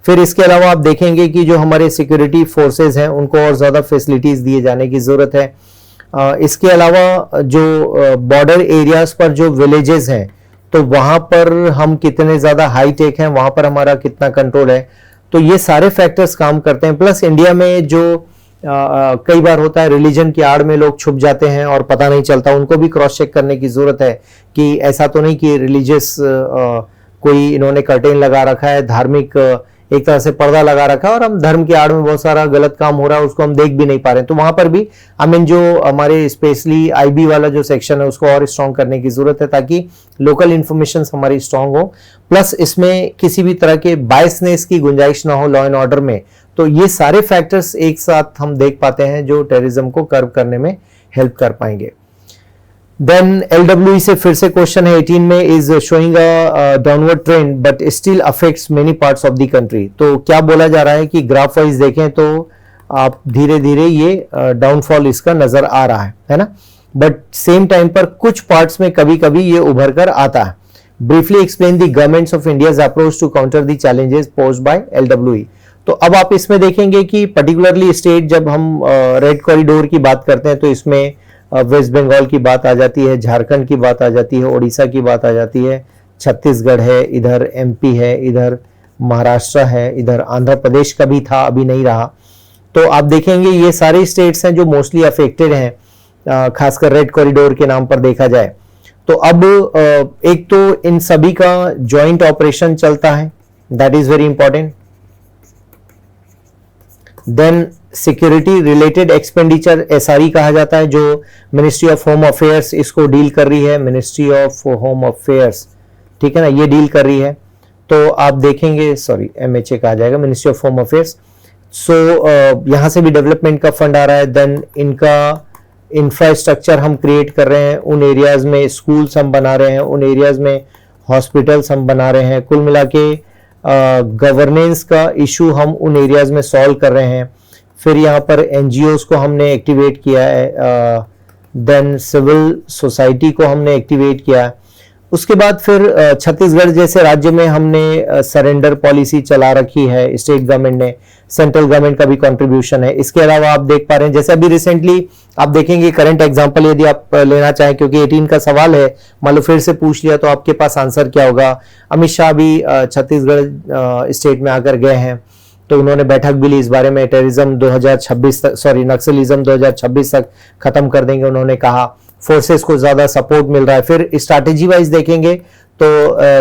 फिर इसके अलावा आप देखेंगे कि जो हमारे सिक्योरिटी फोर्सेस हैं उनको और ज़्यादा फैसिलिटीज़ दिए जाने की ज़रूरत है। इसके अलावा जो बॉर्डर एरियाज पर जो विलेजेस हैं तो वहाँ पर हम कितने ज़्यादा हाई टेक हैं, वहाँ पर हमारा कितना कंट्रोल है, तो ये सारे फैक्टर्स काम करते हैं। प्लस इंडिया में जो कई बार होता है रिलीजन की आड़ में लोग छुप जाते हैं और पता नहीं चलता, उनको भी क्रॉस चेक करने की जरूरत है कि ऐसा तो नहीं कि रिलीजियस कोई इन्होंने कर्टेन लगा रखा है, धार्मिक एक तरह से पर्दा लगा रखा है और हम धर्म की आड़ में बहुत सारा गलत काम हो रहा है उसको हम देख भी नहीं पा रहे हैं। तो वहां पर भी जो हमारे स्पेशली आईबी वाला जो सेक्शन है उसको और स्ट्रॉन्ग करने की जरूरत है ताकि लोकल इंफॉर्मेशन हमारी स्ट्रॉन्ग हो, प्लस इसमें किसी भी तरह के बायसनेस की गुंजाइश ना हो लॉ एंड ऑर्डर में। तो ये सारे फैक्टर्स एक साथ हम देख पाते हैं जो टेररिज्म को कर्व करने में हेल्प कर पाएंगे। देन LWE से फिर से क्वेश्चन है 18 में, is showing a downward trend but still affects many parts of the country. तो क्या बोला जा रहा है कि ग्राफ वाइज देखें तो आप धीरे धीरे ये डाउनफॉल इसका नजर आ रहा है ना, बट सेम टाइम पर कुछ पार्ट्स में कभी कभी ये उभर कर आता है। Briefly explain the governments of India's approach to counter the challenges posed by LWE। तो अब आप इसमें देखेंगे कि पर्टिकुलरली स्टेट, जब हम रेड कॉरिडोर की बात करते हैं तो इसमें वेस्ट बंगाल की बात आ जाती है, झारखंड की बात आ जाती है, उड़ीसा की बात आ जाती है, छत्तीसगढ़ है, इधर MP है, इधर महाराष्ट्र है, इधर आंध्र प्रदेश का भी था अभी नहीं रहा। तो आप देखेंगे ये सारे स्टेट्स हैं जो मोस्टली अफेक्टेड हैं, खासकर रेड कॉरिडोर के नाम पर देखा जाए। तो अब एक तो इन सभी का जॉइंट ऑपरेशन चलता है, that is very important. Then security related expenditure SRE कहा जाता है, जो मिनिस्ट्री ऑफ होम अफेयर्स इसको डील कर रही है, मिनिस्ट्री ऑफ होम अफेयर्स, ठीक है ना, ये डील कर रही है। तो आप देखेंगे, सॉरी MHA कहा जाएगा, मिनिस्ट्री ऑफ होम अफेयर्स। सो यहां से भी डेवलपमेंट का फंड आ रहा है। देन इनका इंफ्रास्ट्रक्चर हम क्रिएट कर रहे हैं, उन एरियाज में स्कूल्स हम बना रहे हैं, उन एरियाज में हॉस्पिटल्स हम बना रहे हैं। कुल मिला के गवर्नेंस का इशू हम उन एरियाज में सॉल्व कर रहे हैं। फिर यहाँ पर NGOs को हमने एक्टिवेट किया है, देन सिविल सोसाइटी को हमने एक्टिवेट किया है। उसके बाद फिर छत्तीसगढ़ जैसे राज्य में हमने सरेंडर पॉलिसी चला रखी है स्टेट गवर्नमेंट ने, सेंट्रल गवर्नमेंट का भी कंट्रीब्यूशन है। इसके अलावा आप देख पा रहे हैं जैसे अभी रिसेंटली आप देखेंगे करंट एग्जांपल यदि आप लेना चाहें, क्योंकि 18 का सवाल है, मान लो फिर से पूछ लिया तो आपके पास आंसर क्या होगा। अमित शाह भी छत्तीसगढ़ स्टेट में आकर गए हैं, तो उन्होंने बैठक भी ली इस बारे में, टेररिज्म 2026 तक, सॉरी नक्सलिज्म 2026 तक खत्म कर देंगे उन्होंने कहा। फोर्सेस को ज्यादा सपोर्ट मिल रहा है। फिर स्ट्रैटेजी वाइज देखेंगे तो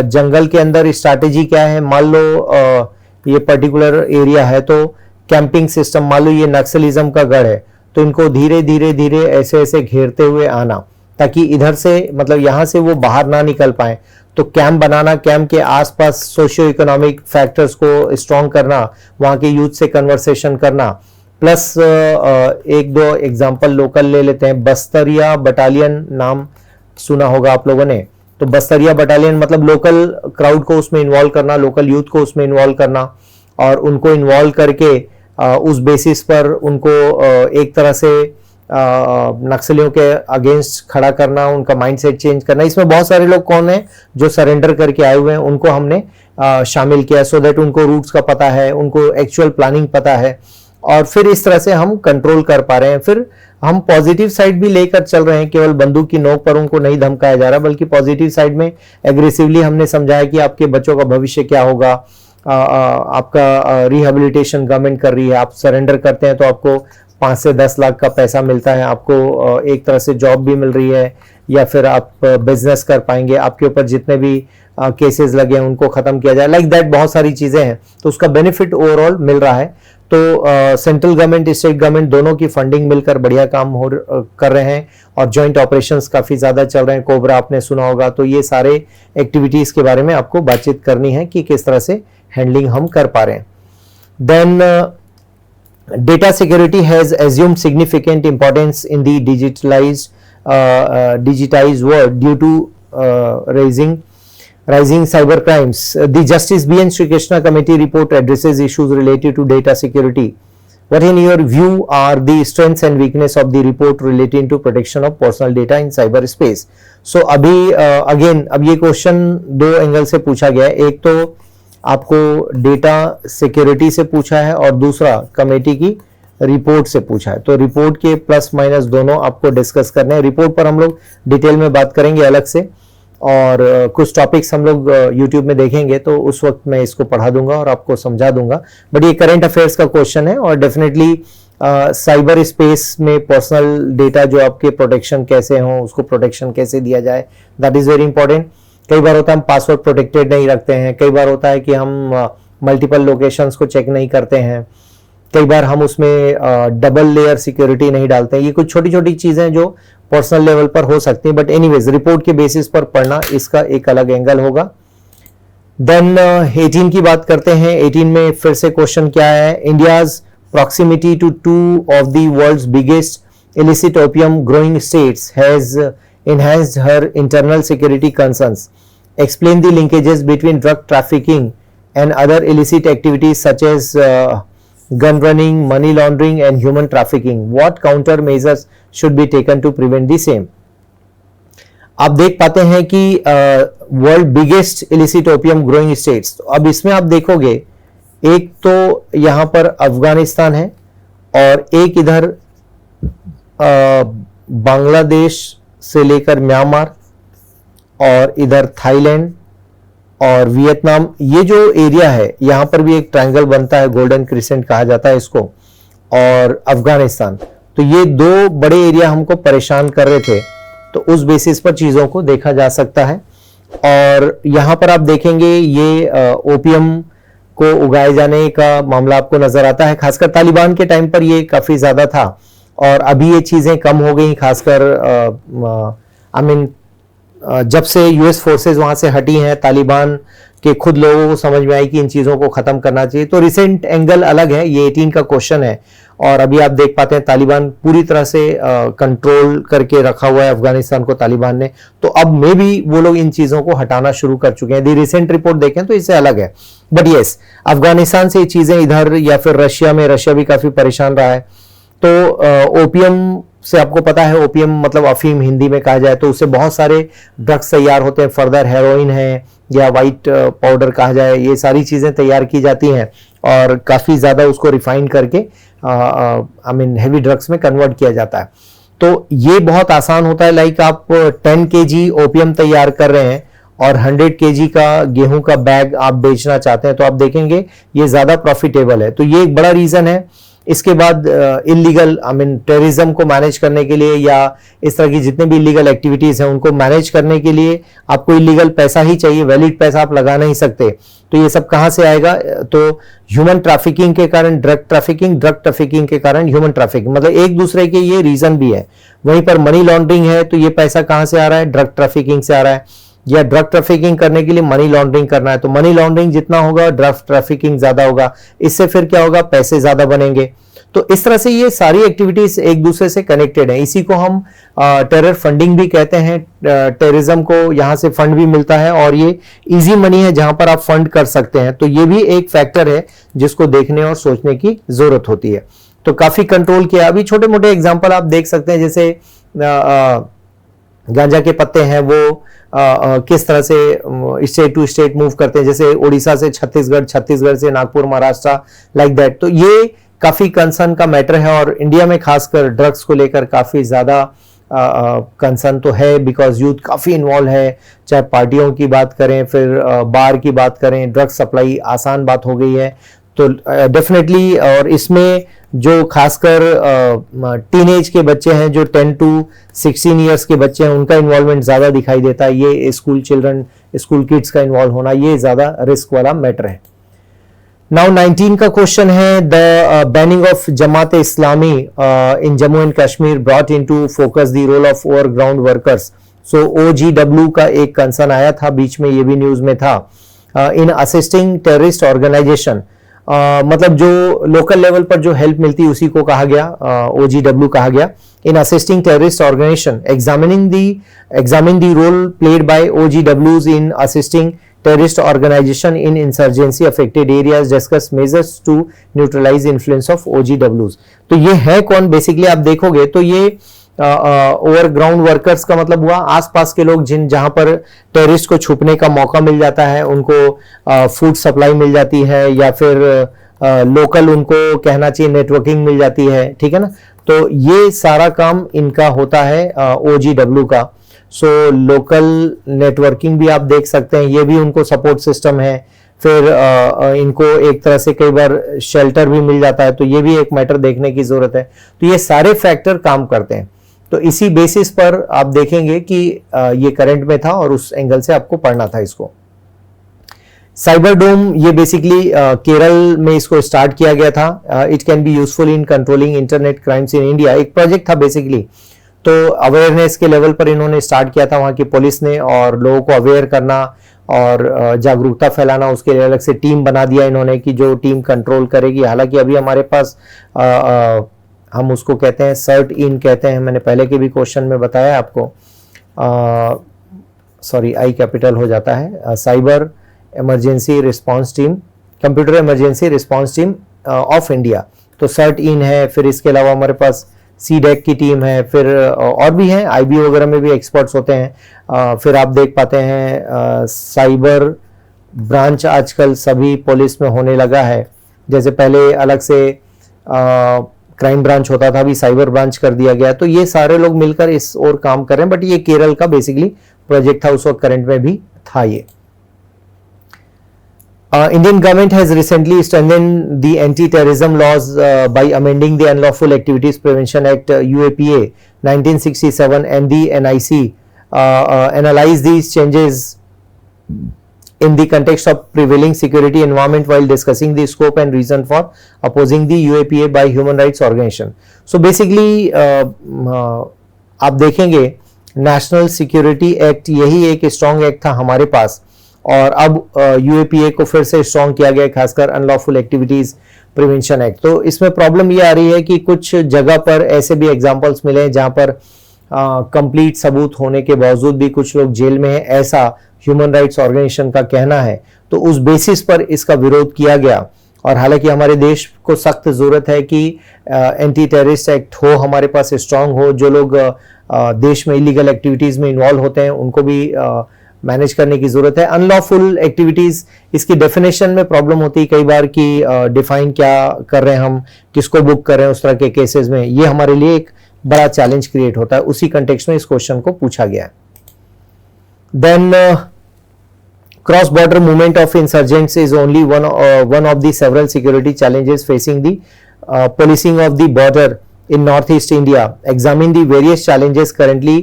जंगल के अंदर स्ट्रैटेजी क्या है, मान लो ये पर्टिकुलर एरिया है तो कैंपिंग सिस्टम, मान लो ये नक्सलिज्म का गढ़ है तो इनको धीरे धीरे धीरे ऐसे ऐसे घेरते हुए आना, ताकि इधर से मतलब यहाँ से वो बाहर ना निकल पाए। तो कैंप बनाना, कैंप के आसपास सोशियो इकोनॉमिक फैक्टर्स को स्ट्रॉन्ग करना, वहाँ के यूथ से कन्वर्सेशन करना, प्लस एक दो एग्जांपल लोकल ले लेते हैं। बस्तरिया बटालियन नाम सुना होगा आप लोगों ने, तो बस्तरिया बटालियन मतलब लोकल क्राउड को उसमें इन्वॉल्व करना, लोकल यूथ को उसमें इन्वॉल्व करना और उनको इन्वॉल्व करके उस बेसिस पर उनको एक तरह से नक्सलियों के अगेंस्ट खड़ा करना, उनका माइंडसेट चेंज करना। इसमें बहुत सारे लोग कौन हैं जो सरेंडर करके आए हुए हैं, उनको हमने शामिल किया, सो दैट उनको रूट्स का पता है, उनको एक्चुअल प्लानिंग पता है, और फिर इस तरह से हम कंट्रोल कर पा रहे हैं। फिर हम पॉजिटिव साइड भी लेकर चल रहे हैं, केवल बंदूक की नोक पर उनको नहीं धमकाया जा रहा, बल्कि पॉजिटिव साइड में एग्रेसिवली हमने समझाया कि आपके बच्चों का भविष्य क्या होगा, आपका रिहेबिलिटेशन गवर्नमेंट कर रही है, आप सरेंडर करते हैं तो आपको 5 से 10 लाख का पैसा मिलता है, आपको एक तरह से जॉब भी मिल रही है, या फिर आप बिजनेस कर पाएंगे, आपके ऊपर जितने भी केसेस लगे हैं उनको खत्म किया जाए, लाइक दैट बहुत सारी चीजें हैं। तो उसका बेनिफिट ओवरऑल मिल रहा है। तो सेंट्रल गवर्नमेंट स्टेट गवर्नमेंट दोनों की फंडिंग मिलकर बढ़िया काम कर रहे हैं और जॉइंट ऑपरेशंस काफी ज्यादा चल रहे हैं। कोबरा आपने सुना होगा। तो ये सारे एक्टिविटीज के बारे में आपको बातचीत करनी है कि किस तरह से हैंडलिंग हम कर पा रहे हैं। Then data security has assumed significant importance in the digitized world due to rising cyber crimes. The Justice B.N. Sri Krishna Committee report addresses issues related to data security. What in your view are the strengths and weakness of the report relating to protection of personal data in cyberspace? So अभी again अब ये question दो angle से पूछा गया है, एक तो आपको डेटा सिक्योरिटी से पूछा है और दूसरा कमेटी की रिपोर्ट से पूछा है। तो रिपोर्ट के प्लस माइनस दोनों आपको डिस्कस करने हैं। रिपोर्ट पर हम लोग डिटेल में बात करेंगे अलग से, और कुछ टॉपिक्स हम लोग यूट्यूब में देखेंगे तो उस वक्त मैं इसको पढ़ा दूंगा और आपको समझा दूंगा। बट ये करंट अफेयर्स का क्वेश्चन है और डेफिनेटली साइबर स्पेस में पर्सनल डेटा जो आपके प्रोटेक्शन कैसे हो, उसको प्रोटेक्शन कैसे दिया जाए, दैट इज वेरी इंपॉर्टेंट। कई बार होता है हम पासवर्ड प्रोटेक्टेड नहीं रखते हैं, कई बार होता है कि हम मल्टीपल लोकेशंस को चेक नहीं करते हैं, कई बार हम उसमें डबल लेयर सिक्योरिटी नहीं डालते हैं। ये कुछ छोटी छोटी चीजें जो पर्सनल लेवल पर हो सकती हैं, बट एनीवेज रिपोर्ट के बेसिस पर पढ़ना इसका एक अलग एंगल होगा। देन 18 की बात करते हैं। 18 में फिर से क्वेश्चन क्या है, India's proximity to two of the world's biggest illicit opium growing states has enhanced her internal security concerns. Explain the linkages between drug trafficking and other illicit activities such as gun running, money laundering and human trafficking. What countermeasures should be taken to prevent the same? आप देख पाते हैं कि world biggest illicit opium growing states, अब इसमें आप देखोगे एक तो यहां पर अफगानिस्तान है और एक इधर बांग्लादेश से लेकर म्यांमार और इधर थाईलैंड और वियतनाम, ये जो एरिया है यहां पर भी एक ट्रायंगल बनता है, गोल्डन क्रिसेंट कहा जाता है इसको, और अफगानिस्तान। तो ये दो बड़े एरिया हमको परेशान कर रहे थे, तो उस बेसिस पर चीजों को देखा जा सकता है। और यहां पर आप देखेंगे ये ओपियम को उगाए जाने का मामला आपको नजर आता है, खासकर तालिबान के टाइम पर ये काफी ज्यादा था और अभी ये चीजें कम हो गई, खासकर जब से यूएस फोर्सेस वहां से हटी हैं, तालिबान के खुद लोगों को समझ में आई कि इन चीजों को खत्म करना चाहिए। तो रिसेंट एंगल अलग है, ये 18 का क्वेश्चन है और अभी आप देख पाते हैं तालिबान पूरी तरह से कंट्रोल करके रखा हुआ है अफगानिस्तान को तालिबान ने, तो अब मे भी वो लोग इन चीजों को हटाना शुरू कर चुके हैं। यदि रिसेंट रिपोर्ट देखें तो इससे अलग है, बट यस अफगानिस्तान से ये चीजें इधर या फिर रशिया में, रशिया भी काफी परेशान रहा है। तो ओपियम से आपको पता है, ओपियम मतलब अफीम हिंदी में कहा जाए, तो उससे बहुत सारे ड्रग्स तैयार होते हैं, फर्दर हेरोइन है या वाइट पाउडर कहा जाए, ये सारी चीजें तैयार की जाती हैं और काफी ज्यादा उसको रिफाइन करके हेवी ड्रग्स में कन्वर्ट किया जाता है। तो ये बहुत आसान होता है, लाइक आप 10 kg ओपियम तैयार कर रहे हैं और 100 kg का गेहूं का बैग आप बेचना चाहते हैं, तो आप देखेंगे ये ज्यादा प्रॉफिटेबल है। तो ये एक बड़ा रीजन है। इसके बाद इलीगल टेररिज्म को मैनेज करने के लिए या इस तरह की जितने भी इलीगल एक्टिविटीज हैं उनको मैनेज करने के लिए आपको इलीगल पैसा ही चाहिए, वैलिड पैसा आप लगा नहीं सकते। तो ये सब कहां से आएगा, तो ह्यूमन ट्रैफिकिंग के कारण ड्रग ट्रैफिकिंग, ड्रग ट्रैफिकिंग के कारण ह्यूमन ट्रैफिकिंग, मतलब एक दूसरे के ये रीजन भी है। वहीं पर मनी लॉन्ड्रिंग है, तो ये पैसा कहां से आ रहा है, ड्रग ट्रैफिकिंग से आ रहा है, या ड्रग ट्रैफिकिंग करने के लिए मनी लॉन्ड्रिंग करना है, तो मनी लॉन्ड्रिंग जितना होगा ड्रग ट्रैफिकिंग ज्यादा होगा, इससे फिर क्या होगा, पैसे ज्यादा बनेंगे। तो इस तरह से ये सारी एक्टिविटीज एक दूसरे से कनेक्टेड है। इसी को हम टेरर फंडिंग भी कहते हैं। टेररिज्म को यहां से फंड भी मिलता है और ये इजी मनी है जहां पर आप फंड कर सकते हैं। तो ये भी एक फैक्टर है जिसको देखने और सोचने की जरूरत होती है। तो काफी कंट्रोल किया। अभी छोटे मोटे एग्जाम्पल आप देख सकते हैं, जैसे गांजा के पत्ते हैं वो किस तरह से स्टेट टू स्टेट मूव करते हैं, जैसे उड़ीसा से छत्तीसगढ़, छत्तीसगढ़ से नागपुर, महाराष्ट्र, लाइक दैट। तो ये काफी कंसर्न का मैटर है और इंडिया में खासकर ड्रग्स को लेकर काफी ज्यादा कंसर्न तो है, बिकॉज यूथ काफी इन्वॉल्व है। चाहे पार्टियों की बात करें, फिर बार की बात करें, ड्रग सप्लाई आसान बात हो गई है। तो डेफिनेटली, और इसमें जो खासकर टीनेज के बच्चे हैं, जो 10 to 16 ईयर्स के बच्चे हैं, उनका इन्वॉल्वमेंट ज्यादा दिखाई देता है। ये स्कूल चिल्ड्रन, स्कूल किड्स का इन्वॉल्व होना, ये ज्यादा रिस्क वाला मैटर है। नाउ 19 का क्वेश्चन है, the banning of Jamaat Islami in Jammu and Kashmir brought into focus the role of overground workers. So OGW का एक कंसर्न आया था बीच में, ये भी न्यूज में था, इन असिस्टिंग टेररिस्ट ऑर्गेनाइजेशन। मतलब जो लोकल लेवल पर जो हेल्प मिलती उसी को कहा गया, OGW कहा गया। In assisting terrorist organisation, examine the role played by OGWs in assisting terrorist organization in insurgency affected areas, discuss measures to neutralize influence of OGWs। तो ये है कौन बेसिकली आप देखोगे तो ये ओवर ग्राउंड वर्कर्स का मतलब हुआ आसपास के लोग जिन जहां पर टेररिस्ट को छुपने का मौका मिल जाता है, उनको फूड सप्लाई मिल जाती है या फिर लोकल उनको कहना चाहिए नेटवर्किंग मिल जाती है, ठीक है ना। तो ये सारा काम इनका होता है OGW का। सो लोकल नेटवर्किंग भी आप देख सकते हैं, ये भी उनको सपोर्ट सिस्टम है। फिर इनको एक तरह से कई बार शेल्टर भी मिल जाता है, तो ये भी एक मैटर देखने की जरूरत है। तो ये सारे फैक्टर काम करते हैं। तो इसी बेसिस पर आप देखेंगे कि ये करंट में था और उस एंगल से आपको पढ़ना था इसको। साइबर डोम ये बेसिकली केरल में इसको स्टार्ट किया गया था। It can be useful in controlling internet crimes in India. एक प्रोजेक्ट था बेसिकली, तो अवेयरनेस के लेवल पर इन्होंने स्टार्ट किया था वहां की पुलिस ने, और लोगों को अवेयर करना और जागरूकता फैलाना, उसके लिए अलग से टीम बना दिया इन्होंने कि जो टीम कंट्रोल करेगी। हालांकि अभी हमारे पास हम उसको कहते हैं सर्ट इन कहते हैं, मैंने पहले के भी क्वेश्चन में बताया आपको, सॉरी आई कैपिटल हो जाता है, cyber emergency response team, computer emergency response team of India, तो सर्ट इन है। फिर इसके अलावा हमारे पास CDEC की टीम है, फिर और भी हैं, IB वगैरह में भी एक्सपर्ट्स होते हैं। फिर आप देख पाते हैं साइबर ब्रांच आजकल सभी पुलिस में होने लगा है। जैसे पहले अलग से क्राइम ब्रांच होता था, अभी साइबर ब्रांच कर दिया गया। तो ये सारे लोग मिलकर इस ओर काम कर रहे हैं, बट ये केरल का बेसिकली प्रोजेक्ट था, उस वक्त करंट में भी था ये। Indian government has recently strengthened the anti-terrorism laws by amending the Unlawful Activities Prevention Act UAPA 1967 and the NIC. Analyze these changes in the context of prevailing security environment while discussing the scope and reason for opposing the UAPA by human rights organization. So basically आप देखेंगे national security act यही एक strong act था हमारे पास, और अब UAPA को फिर से स्ट्रॉन्ग किया गया, खासकर अनलॉफुल एक्टिविटीज प्रिवेंशन एक्ट। तो इसमें प्रॉब्लम ये आ रही है कि कुछ जगह पर ऐसे भी एग्जांपल्स मिले हैं जहां पर कंप्लीट सबूत होने के बावजूद भी कुछ लोग जेल में हैं, ऐसा ह्यूमन राइट्स ऑर्गेनाइजेशन का कहना है। तो उस बेसिस पर इसका विरोध किया गया, और हालांकि हमारे देश को सख्त जरूरत है कि एंटी टेररिस्ट एक्ट हो, हमारे पास स्ट्रॉन्ग हो। जो लोग देश में इलीगल एक्टिविटीज में इन्वॉल्व होते हैं उनको भी मैनेज करने की जरूरत है। अनलॉफुल एक्टिविटीज, इसकी डेफिनेशन में प्रॉब्लम होती है कई बार कि डिफाइन क्या कर रहे हैं हम, किसको बुक कर रहे हैं, उस तरह के केसेस में ये हमारे लिए एक बड़ा चैलेंज क्रिएट होता है। उसी कंटेक्स्ट में इस क्वेश्चन को पूछा गया है। Then cross border movement of insurgents is only one of the several security challenges facing the policing of the border in northeast India. Examine the various challenges currently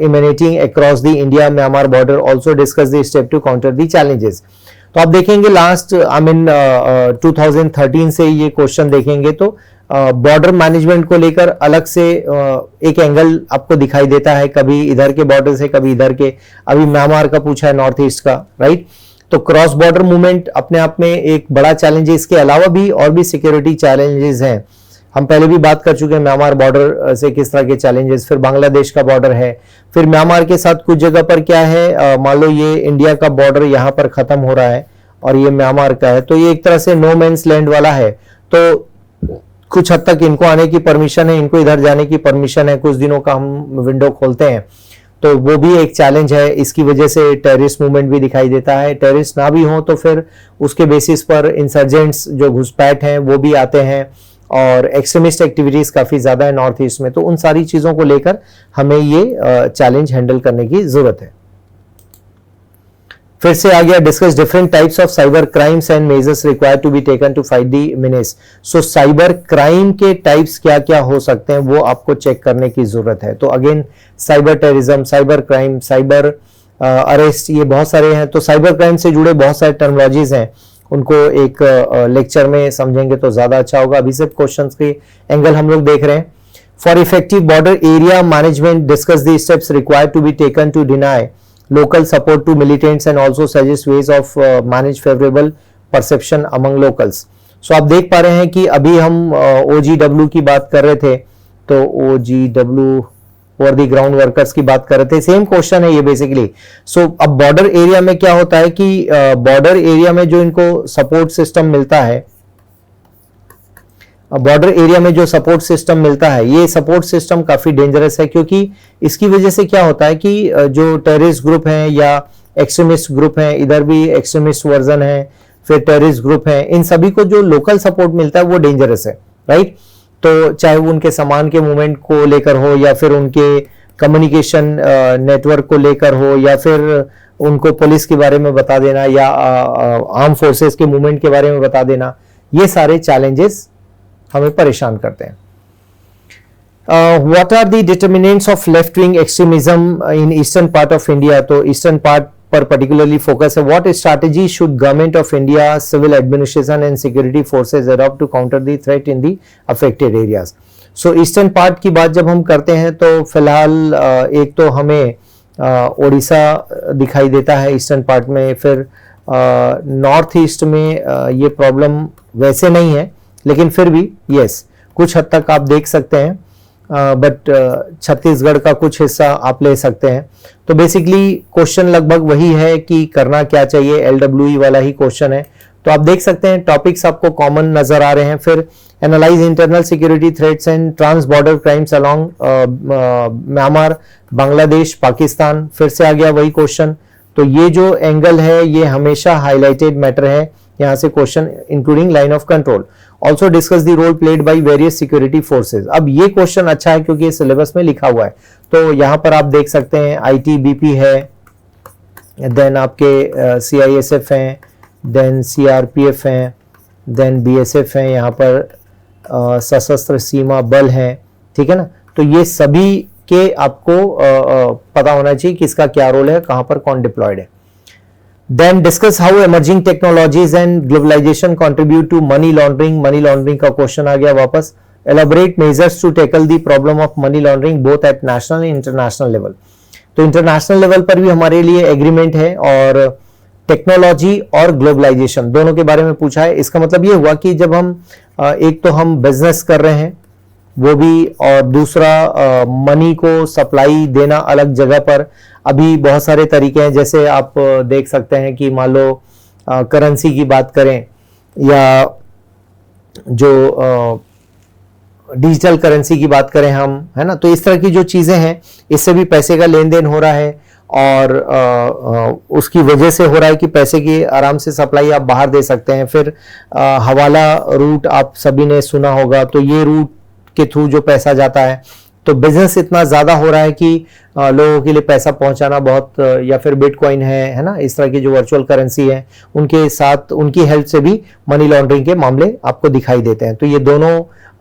emanating across the India-Myanmar border. Also discuss the step to counter the challenges. तो आप देखेंगे last 2013 से ये question देखेंगे तो border management को लेकर अलग से एक एंगल आपको दिखाई देता है, कभी इधर के बॉर्डर से कभी इधर के। अभी म्यांमार का पूछा है, नॉर्थ ईस्ट का, राइट। तो क्रॉस बॉर्डर मूवमेंट अपने आप में एक बड़ा चैलेंज है। इसके अलावा भी और भी सिक्योरिटी चैलेंजेस हैं, हम पहले भी बात कर चुके हैं म्यांमार बॉर्डर से किस तरह के चैलेंजेस। फिर बांग्लादेश का बॉर्डर है, फिर म्यांमार के साथ कुछ जगह पर क्या है, मान लो ये इंडिया का बॉर्डर यहाँ पर खत्म हो रहा है और ये म्यांमार का है, तो ये एक तरह से नो मैंस लैंड वाला है। तो कुछ हद तक इनको आने की परमिशन है, इनको इधर जाने की परमिशन है, कुछ दिनों का हम विंडो खोलते हैं, तो वो भी एक चैलेंज है। इसकी वजह से टेररिस्ट मूवमेंट भी दिखाई देता है। टेररिस्ट ना भी हो तो फिर उसके बेसिस पर इंसर्जेंट्स जो घुसपैठ हैं वो भी आते हैं, और एक्सट्रीमिस्ट एक्टिविटीज काफी ज्यादा है नॉर्थ ईस्ट में। तो उन सारी चीजों को लेकर हमें ये चैलेंज हैंडल करने की जरूरत है। फिर से आ गया, discuss different types of cyber crimes and measures required to be taken to fight the menace. So cyber crime के टाइप्स क्या क्या हो सकते हैं वो आपको चेक करने की जरूरत है। तो again cyber terrorism, cyber crime, cyber arrest, ये बहुत सारे हैं। तो साइबर क्राइम से जुड़े बहुत सारे टर्मिनोलॉजीज हैं, उनको एक लेक्चर में समझेंगे तो ज्यादा अच्छा होगा। अभी सिर्फ क्वेश्चंस के एंगल हम लोग देख रहे हैं। For effective border area management, discuss the steps required to be taken to deny local support to militants and also suggest ways of manage favorable perception among locals. So आप देख पा रहे हैं कि अभी हम OGW की बात कर रहे थे, तो OGW over the ground workers की बात कर रहे थे, सेम क्वेश्चन है ये बेसिकली। सो अब बॉर्डर एरिया में क्या होता है कि बॉर्डर एरिया में जो इनको सपोर्ट सिस्टम मिलता है, बॉर्डर एरिया में जो सपोर्ट सिस्टम मिलता है, ये सपोर्ट सिस्टम काफी डेंजरस है, क्योंकि इसकी वजह से क्या होता है कि जो टेररिस्ट ग्रुप हैं या एक्सट्रीमिस्ट ग्रुप हैं, इधर भी एक्सट्रीमिस्ट वर्जन है, फिर टेररिस्ट ग्रुप है, इन सभी को जो लोकल सपोर्ट मिलता है वो डेंजरस है, राइट। तो चाहे वो उनके सामान के मूवमेंट को लेकर हो, या फिर उनके कम्युनिकेशन नेटवर्क को लेकर हो, या फिर उनको पुलिस के बारे में बता देना, या आर्म फोर्सेस के मूवमेंट के बारे में बता देना, ये सारे चैलेंजेस हमें परेशान करते हैं। What are the determinants of left wing extremism in eastern part of India? तो ईस्टर्न पार्ट पर particularly focus है। What strategy should government of India, civil administration and security forces adopt to counter the threat in the affected areas? So eastern part की बात जब हम करते हैं तो फिलहाल एक तो हमें ओडिशा दिखाई देता है ईस्टर्न पार्ट में, फिर नॉर्थ ईस्ट में ये प्रॉब्लम वैसे नहीं है, लेकिन फिर भी यस कुछ हद तक आप देख सकते हैं, बट छत्तीसगढ़ का कुछ हिस्सा आप ले सकते हैं। तो बेसिकली क्वेश्चन लगभग वही है कि करना क्या चाहिए, LWE वाला ही क्वेश्चन है। तो आप देख सकते हैं टॉपिक्स आपको कॉमन नजर आ रहे हैं। फिर analyse internal security threats and trans border crimes along Myanmar, Bangladesh, Pakistan, फिर से आ गया वही क्वेश्चन। तो ये जो एंगल है ये हमेशा हाईलाइटेड मैटर है, यहाँ से question including line of control. Also discuss the role played by various security forces. अब ये क्वेश्चन अच्छा है क्योंकि ये सिलेबस में लिखा हुआ है, तो यहाँ पर आप देख सकते हैं ITBP है, देन आपके CISF हैं, देन CRPF हैं, देन BSF हैं, यहाँ पर सशस्त्र सीमा बल हैं, ठीक है ना। तो ये सभी के आपको पता होना चाहिए कि इसका क्या रोल है, कहाँ पर कौन डिप्लॉयड है। Then discuss how emerging technologies and globalization contribute to money laundering. Money laundering का क्वेश्चन आ गया वापस। Elaborate measures to tackle the problem of money laundering both at national and international level. तो इंटरनेशनल लेवल पर भी हमारे लिए agreement है, और टेक्नोलॉजी और ग्लोबलाइजेशन दोनों के बारे में पूछा है। इसका मतलब ये हुआ कि जब हम एक तो हम बिजनेस कर रहे हैं वो भी, और दूसरा मनी को सप्लाई देना अलग जगह पर। अभी बहुत सारे तरीके हैं, जैसे आप देख सकते हैं कि मान लो करेंसी की बात करें, या जो डिजिटल करेंसी की बात करें हम, है ना। तो इस तरह की जो चीजें हैं, इससे भी पैसे का लेन देन हो रहा है, और उसकी वजह से हो रहा है कि पैसे की आराम से सप्लाई आप बाहर दे सकते हैं। फिर हवाला रूट आप सभी ने सुना होगा, तो ये रूट के थ्रू जो पैसा जाता है, तो बिजनेस इतना ज्यादा हो रहा है कि लोगों के लिए पैसा पहुंचाना बहुत, या फिर बिटकॉइन है ना, इस तरह की जो वर्चुअल करेंसी है, उनके साथ उनकी हेल्प से भी मनी लॉन्ड्रिंग के मामले आपको दिखाई देते हैं। तो ये दोनों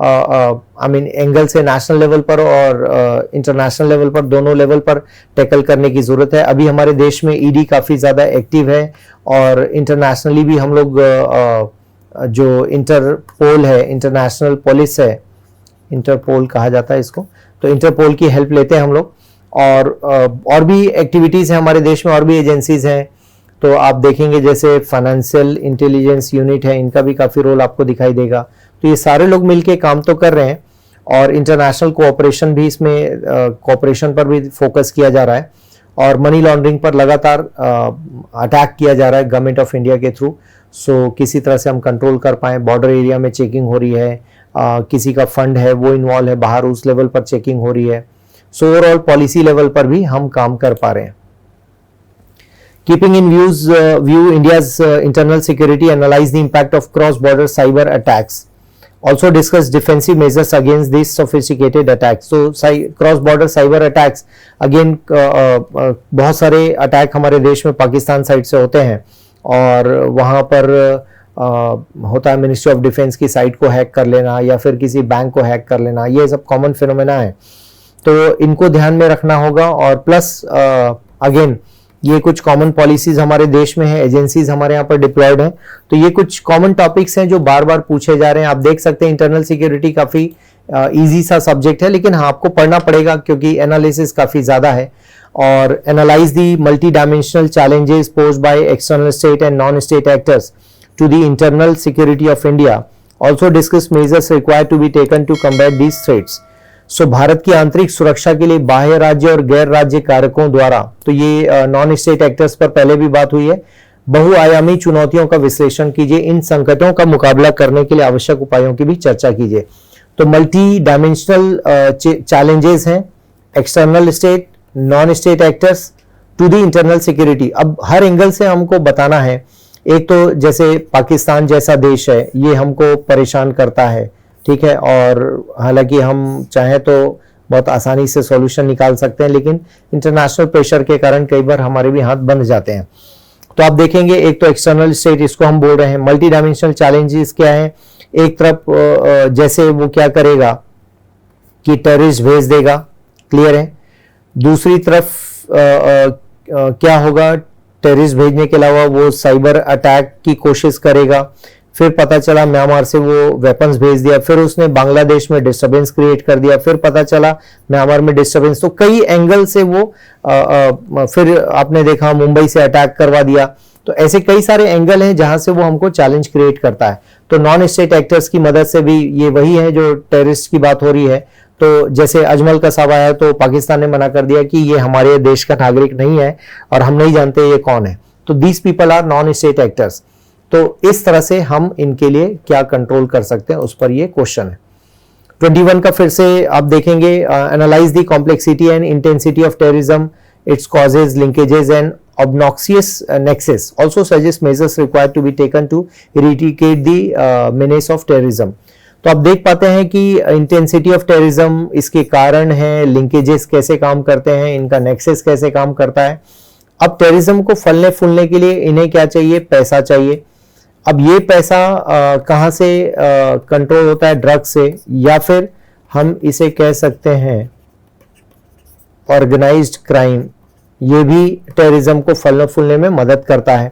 आई मीन एंगल से नेशनल लेवल पर और इंटरनेशनल लेवल पर, दोनों लेवल पर टैकल करने की जरूरत है। अभी हमारे देश में ईडी काफी ज्यादा एक्टिव है, और इंटरनेशनली भी हम लोग जो इंटरपोल है, इंटरनेशनल पुलिस है, इंटरपोल कहा जाता है इसको, तो इंटरपोल की हेल्प लेते हैं हम लोग। और भी एक्टिविटीज हैं हमारे देश में, और भी एजेंसीज हैं। तो आप देखेंगे जैसे फाइनेंशियल इंटेलिजेंस यूनिट है, इनका भी काफी रोल आपको दिखाई देगा। तो ये सारे लोग मिलके काम तो कर रहे हैं, और इंटरनेशनल कोऑपरेशन भी, इसमें कोऑपरेशन पर भी फोकस किया जा रहा है, और मनी लॉन्ड्रिंग पर लगातार अटैक किया जा रहा है गवर्नमेंट ऑफ इंडिया के थ्रू। सो किसी तरह से हम कंट्रोल कर पाए। बॉर्डर एरिया में चेकिंग हो रही है, किसी का फंड है वो इन्वॉल्व है बाहर, उस लेवल पर चेकिंग हो रही है। सो ओवरऑल पॉलिसी लेवल पर भी हम काम कर पा रहे हैं। Keeping in view India's internal security, analyse the impact of cross border cyber attacks, also discuss defensive measures against these sophisticated attacks. So cross border cyber attacks again, बहुत सारे अटैक हमारे देश में पाकिस्तान साइड से होते हैं, और वहाँ पर होता है मिनिस्ट्री ऑफ डिफेंस की साइट को हैक कर लेना, या फिर किसी बैंक को हैक कर लेना, ये सब कॉमन फिनोमेना है। तो इनको ध्यान में रखना होगा, और प्लस अगेन ये कुछ कॉमन पॉलिसीज हमारे देश में है, एजेंसीज हमारे यहाँ पर डिप्लॉयड हैं। तो ये कुछ कॉमन टॉपिक्स हैं जो बार बार पूछे जा रहे हैं। आप देख सकते हैं इंटरनल सिक्योरिटी काफी इजी सा सब्जेक्ट है, लेकिन हाँ आपको पढ़ना पड़ेगा क्योंकि एनालिसिस काफी ज्यादा है। और analyse the multi dimensional challenges posed by external state and non state actors to the internal security of India, also discuss measures required to be taken to combat these threats. So Bharat की आंतरिक सुरक्षा के लिए बाह्य राज्य और गैर राज्य कारकों द्वारा, तो ये नॉन स्टेट एक्टर्स पर पहले भी बात हुई है, बहुआयामी चुनौतियों का विश्लेषण कीजिए, इन संकटों का मुकाबला करने के लिए आवश्यक उपायों की भी चर्चा कीजिए। तो मल्टी डायमेंशनल चैलेंजेस हैं, external state, non state actors to the internal security. अब हर एंगल से हमको बताना है। एक तो जैसे पाकिस्तान जैसा देश है, ये हमको परेशान करता है, ठीक है, और हालांकि हम चाहें तो बहुत आसानी से सॉल्यूशन निकाल सकते हैं, लेकिन इंटरनेशनल प्रेशर के कारण कई बार हमारे भी हाथ बंद जाते हैं। तो आप देखेंगे, एक तो एक्सटर्नल स्टेट, इसको हम बोल रहे हैं। मल्टी डायमेंशनल चैलेंजेस क्या है? एक तरफ जैसे वो क्या करेगा कि टेररिस्ट भेज देगा, क्लियर है। दूसरी तरफ क्या होगा, टेररिस्ट भेजने के अलावा वो साइबर अटैक की कोशिश करेगा। फिर पता चला म्यांमार से वो वेपन्स भेज दिया, फिर उसने बांग्लादेश में डिस्टरबेंस क्रिएट कर दिया, फिर पता चला म्यांमार में डिस्टरबेंस। तो कई एंगल से वो फिर आपने देखा मुंबई से अटैक करवा दिया। तो ऐसे कई सारे एंगल हैं जहां से वो हमको चैलेंज क्रिएट करता है। तो नॉन स्टेट एक्टर्स की मदद से भी ये वही है जो टेररिस्ट की बात हो रही है। तो जैसे अजमल कसाब आया तो पाकिस्तान ने मना कर दिया कि ये हमारे देश का नागरिक नहीं है और हम नहीं जानते ये कौन है। तो these people are non state actors. तो इस तरह से हम इनके लिए क्या कंट्रोल कर सकते हैं, उस पर ये क्वेश्चन है। 21 का फिर से आप देखेंगे, analyse the complexity and intensity of terrorism, its causes, linkages and obnoxious nexus, also suggest measures required to be taken to eradicate the menace of terrorism। तो आप देख पाते हैं कि इंटेंसिटी ऑफ टेररिज्म इसके कारण है, लिंकेजेस कैसे काम करते हैं, इनका नेक्सस कैसे काम करता है। अब टेररिज्म को फलने फूलने के लिए इन्हें क्या चाहिए? पैसा चाहिए। अब ये पैसा कहाँ से कंट्रोल होता है? ड्रग से, या फिर हम इसे कह सकते हैं ऑर्गेनाइज्ड क्राइम, ये भी टेररिज्म को फलने फूलने में मदद करता है।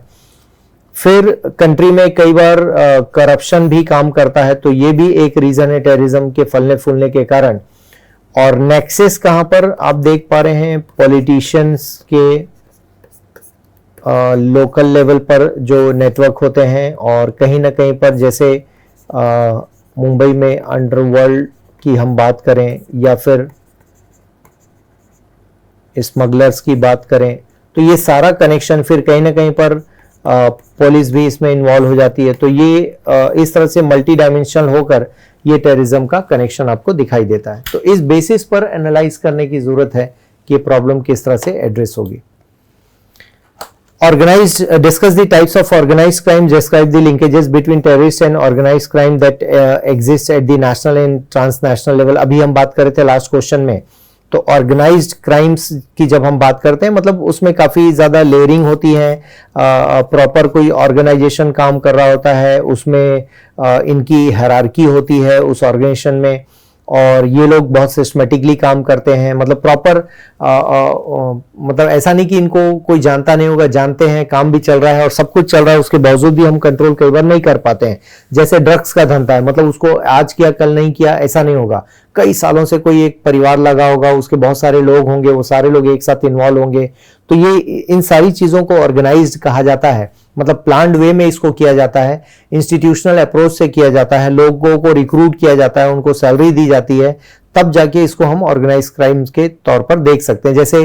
फिर कंट्री में कई बार करप्शन भी काम करता है, तो ये भी एक रीजन है टेररिज्म के फलने फूलने के कारण। और नेक्सस कहां पर आप देख पा रहे हैं? पॉलिटिशियंस के लोकल लेवल पर जो नेटवर्क होते हैं, और कहीं ना कहीं पर जैसे मुंबई में अंडरवर्ल्ड की हम बात करें या फिर स्मगलर्स की बात करें, तो ये सारा कनेक्शन फिर कहीं ना कहीं पर पुलिस भी इसमें इन्वॉल्व हो जाती है। तो ये इस तरह से मल्टी डायमेंशनल होकर ये टेररिज्म का कनेक्शन आपको दिखाई देता है। तो इस बेसिस पर एनालाइज करने की जरूरत है कि ये प्रॉब्लम किस तरह से एड्रेस होगी। Organized, discuss the types of organized crime, describe the linkages between terrorist and organized crime that exists at the national and transnational level। अभी हम बात कर रहे थे लास्ट क्वेश्चन में, तो ऑर्गेनाइज्ड क्राइम्स की जब हम बात करते हैं, मतलब उसमें काफ़ी ज़्यादा लेयरिंग होती है, प्रॉपर कोई ऑर्गेनाइजेशन काम कर रहा होता है, उसमें इनकी हायरार्की होती है उस ऑर्गेनाइजेशन में, और ये लोग बहुत सिस्टमेटिकली काम करते हैं। मतलब प्रॉपर मतलब ऐसा नहीं कि इनको कोई जानता नहीं होगा, जानते हैं, काम भी चल रहा है और सब कुछ चल रहा है, उसके बावजूद भी हम कंट्रोल कई बार नहीं कर पाते हैं। जैसे ड्रग्स का धंधा है, मतलब उसको आज किया कल नहीं किया ऐसा नहीं होगा, कई सालों से कोई एक परिवार लगा होगा, उसके बहुत सारे लोग होंगे, वो सारे लोग एक साथ इन्वॉल्व होंगे। तो ये इन सारी चीज़ों को ऑर्गेनाइज्ड कहा जाता है, मतलब प्लान्ड वे में इसको किया जाता है, इंस्टीट्यूशनल अप्रोच से किया जाता है, लोगों को रिक्रूट किया जाता है, उनको सैलरी दी जाती है, तब जाके इसको हम ऑर्गेनाइज क्राइम्स के तौर पर देख सकते हैं। जैसे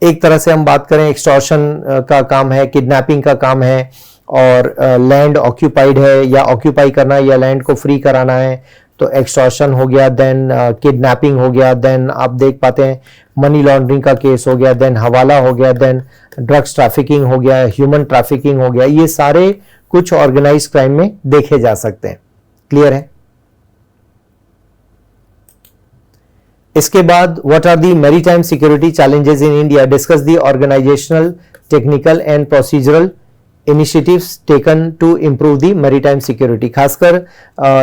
एक तरह से हम बात करें, एक्सटॉर्शन का काम है, किडनैपिंग का काम है, और लैंड ऑक्यूपाइड है या ऑक्यूपाई करना है या लैंड को फ्री कराना है, तो एक्सटॉर्शन हो गया, देन किडनैपिंग हो गया, देन आप देख पाते हैं मनी लॉन्ड्रिंग का केस हो गया, देन हवाला हो गया, देन ड्रग्स ट्रैफिकिंग हो गया, ह्यूमन ट्रैफिकिंग हो गया। ये सारे कुछ ऑर्गेनाइज्ड क्राइम में देखे जा सकते हैं। क्लियर है? इसके बाद what are the maritime security challenges in India, discuss the organisational, technical and procedural initiatives taken to improve the maritime security. खासकर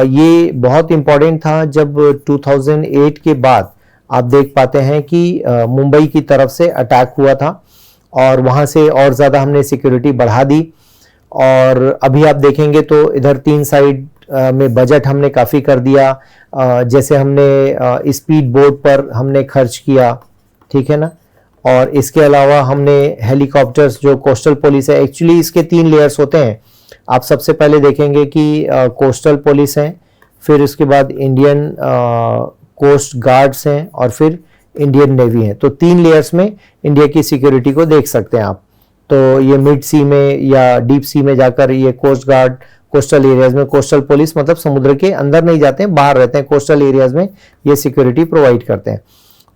ये बहुत इंपॉर्टेंट था जब 2008 के बाद आप देख पाते हैं कि मुंबई की तरफ से अटैक हुआ था, और वहाँ से और ज़्यादा हमने सिक्योरिटी बढ़ा दी। और अभी आप देखेंगे तो इधर 3 साइड में बजट हमने काफ़ी कर दिया, जैसे हमने स्पीड बोट पर हमने खर्च किया, ठीक है ना, और इसके अलावा हमने हेलीकॉप्टर्स, जो कोस्टल पुलिस है, एक्चुअली इसके 3 लेयर्स होते हैं। आप सबसे पहले देखेंगे कि कोस्टल पुलिस है, फिर उसके बाद इंडियन कोस्ट गार्ड्स हैं और फिर इंडियन नेवी है। तो 3 लेयर्स में इंडिया की सिक्योरिटी को देख सकते हैं आप। तो ये मिड सी में या डीप सी में जाकर ये कोस्ट गार्ड, कोस्टल एरियाज में कोस्टल पुलिस, मतलब समुद्र के अंदर नहीं जाते हैं, बाहर रहते हैं, कोस्टल एरियाज में ये सिक्योरिटी प्रोवाइड करते हैं।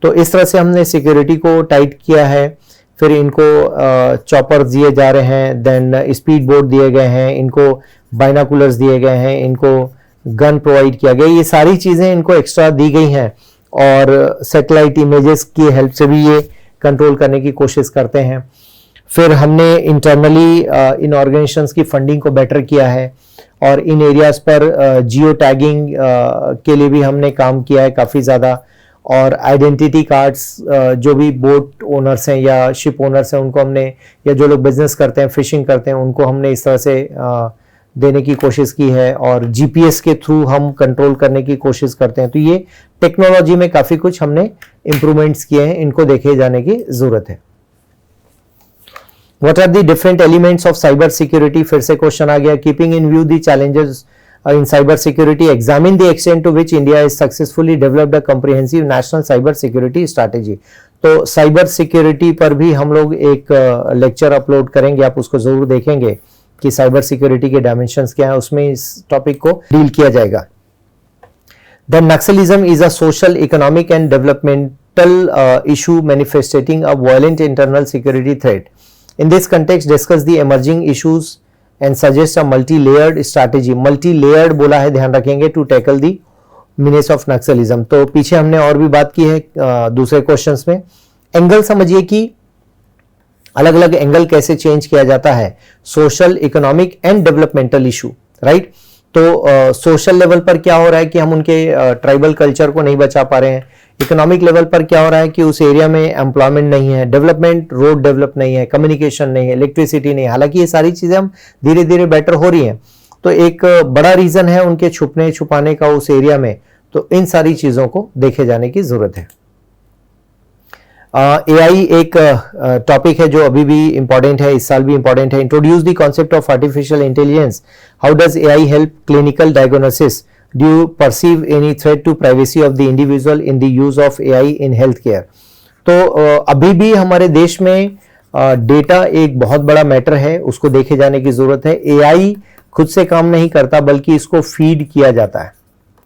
तो इस तरह से हमने सिक्योरिटी को टाइट किया है। फिर इनको चॉपर्स दिए जा रहे हैं, देन स्पीड बोट दिए गए हैं, इनको बाइनाकुलर्स दिए गए हैं, इनको गन प्रोवाइड किया गया। ये सारी चीजें इनको एक्स्ट्रा दी गई हैं और सैटेलाइट इमेजेस की हेल्प से भी ये कंट्रोल करने की कोशिश करते हैं। फिर हमने इंटरनली इन ऑर्गेनाइजेशंस की फंडिंग को बेटर किया है और इन एरियाज पर जियो टैगिंग के लिए भी हमने काम किया है काफ़ी ज़्यादा। और आइडेंटिटी कार्ड्स जो भी बोट ओनर्स हैं या शिप ओनर्स हैं उनको हमने, या जो लोग बिजनेस करते हैं, फिशिंग करते हैं, उनको हमने इस तरह से देने की कोशिश की है। और जीपीएस के थ्रू हम कंट्रोल करने की कोशिश करते हैं। तो ये टेक्नोलॉजी में काफ़ी कुछ हमने इम्प्रूवमेंट्स किए हैं, इनको देखे जाने की ज़रूरत है। What are the different elements of cyber security? फिर से क्वेश्चन आ गया। Keeping in view the challenges in cyber security, examine the extent to which India has successfully developed a comprehensive national cyber security strategy. तो cyber security पर भी हम लोग एक लेक्चर अपलोड करेंगे, आप उसको जरूर देखेंगे कि साइबर सिक्योरिटी के डायमेंशंस क्या है, उसमें इस टॉपिक को डील किया जाएगा। Then Naxalism is a social, economic and developmental issue manifesting a violent internal security threat. In this context, discuss the emerging issues and suggest a multi-layered strategy. Multi-layered बोला है, ध्यान रखेंगे, to tackle the menace of Naxalism. तो पीछे हमने और भी बात की है दूसरे क्वेश्चंस में। एंगल समझिए कि अलग अलग एंगल कैसे चेंज किया जाता है, social, economic and developmental issue, right. तो सोशल लेवल पर क्या हो रहा है कि हम उनके ट्राइबल कल्चर को नहीं बचा पा रहे हैं। इकोनॉमिक लेवल पर क्या हो रहा है कि उस एरिया में एम्प्लॉयमेंट नहीं है, डेवलपमेंट, रोड डेवलप नहीं है, कम्युनिकेशन नहीं है, इलेक्ट्रिसिटी नहीं है। हालांकि ये सारी चीजें हम धीरे धीरे बेटर हो रही हैं। तो एक बड़ा रीजन है उनके छुपने छुपाने का उस एरिया में। तो इन सारी चीजों को देखे जाने की जरूरत है। AI एक टॉपिक है जो अभी भी इंपॉर्टेंट है, इस साल भी इंपॉर्टेंट है। Introduce the concept of artificial intelligence. How does AI help clinical diagnosis? Do you perceive any threat to privacy of the individual in the use of AI in healthcare? तो अभी भी हमारे देश में डेटा एक बहुत बड़ा मैटर है, उसको देखे जाने की जरूरत है। AI खुद से काम नहीं करता बल्कि इसको फीड किया जाता है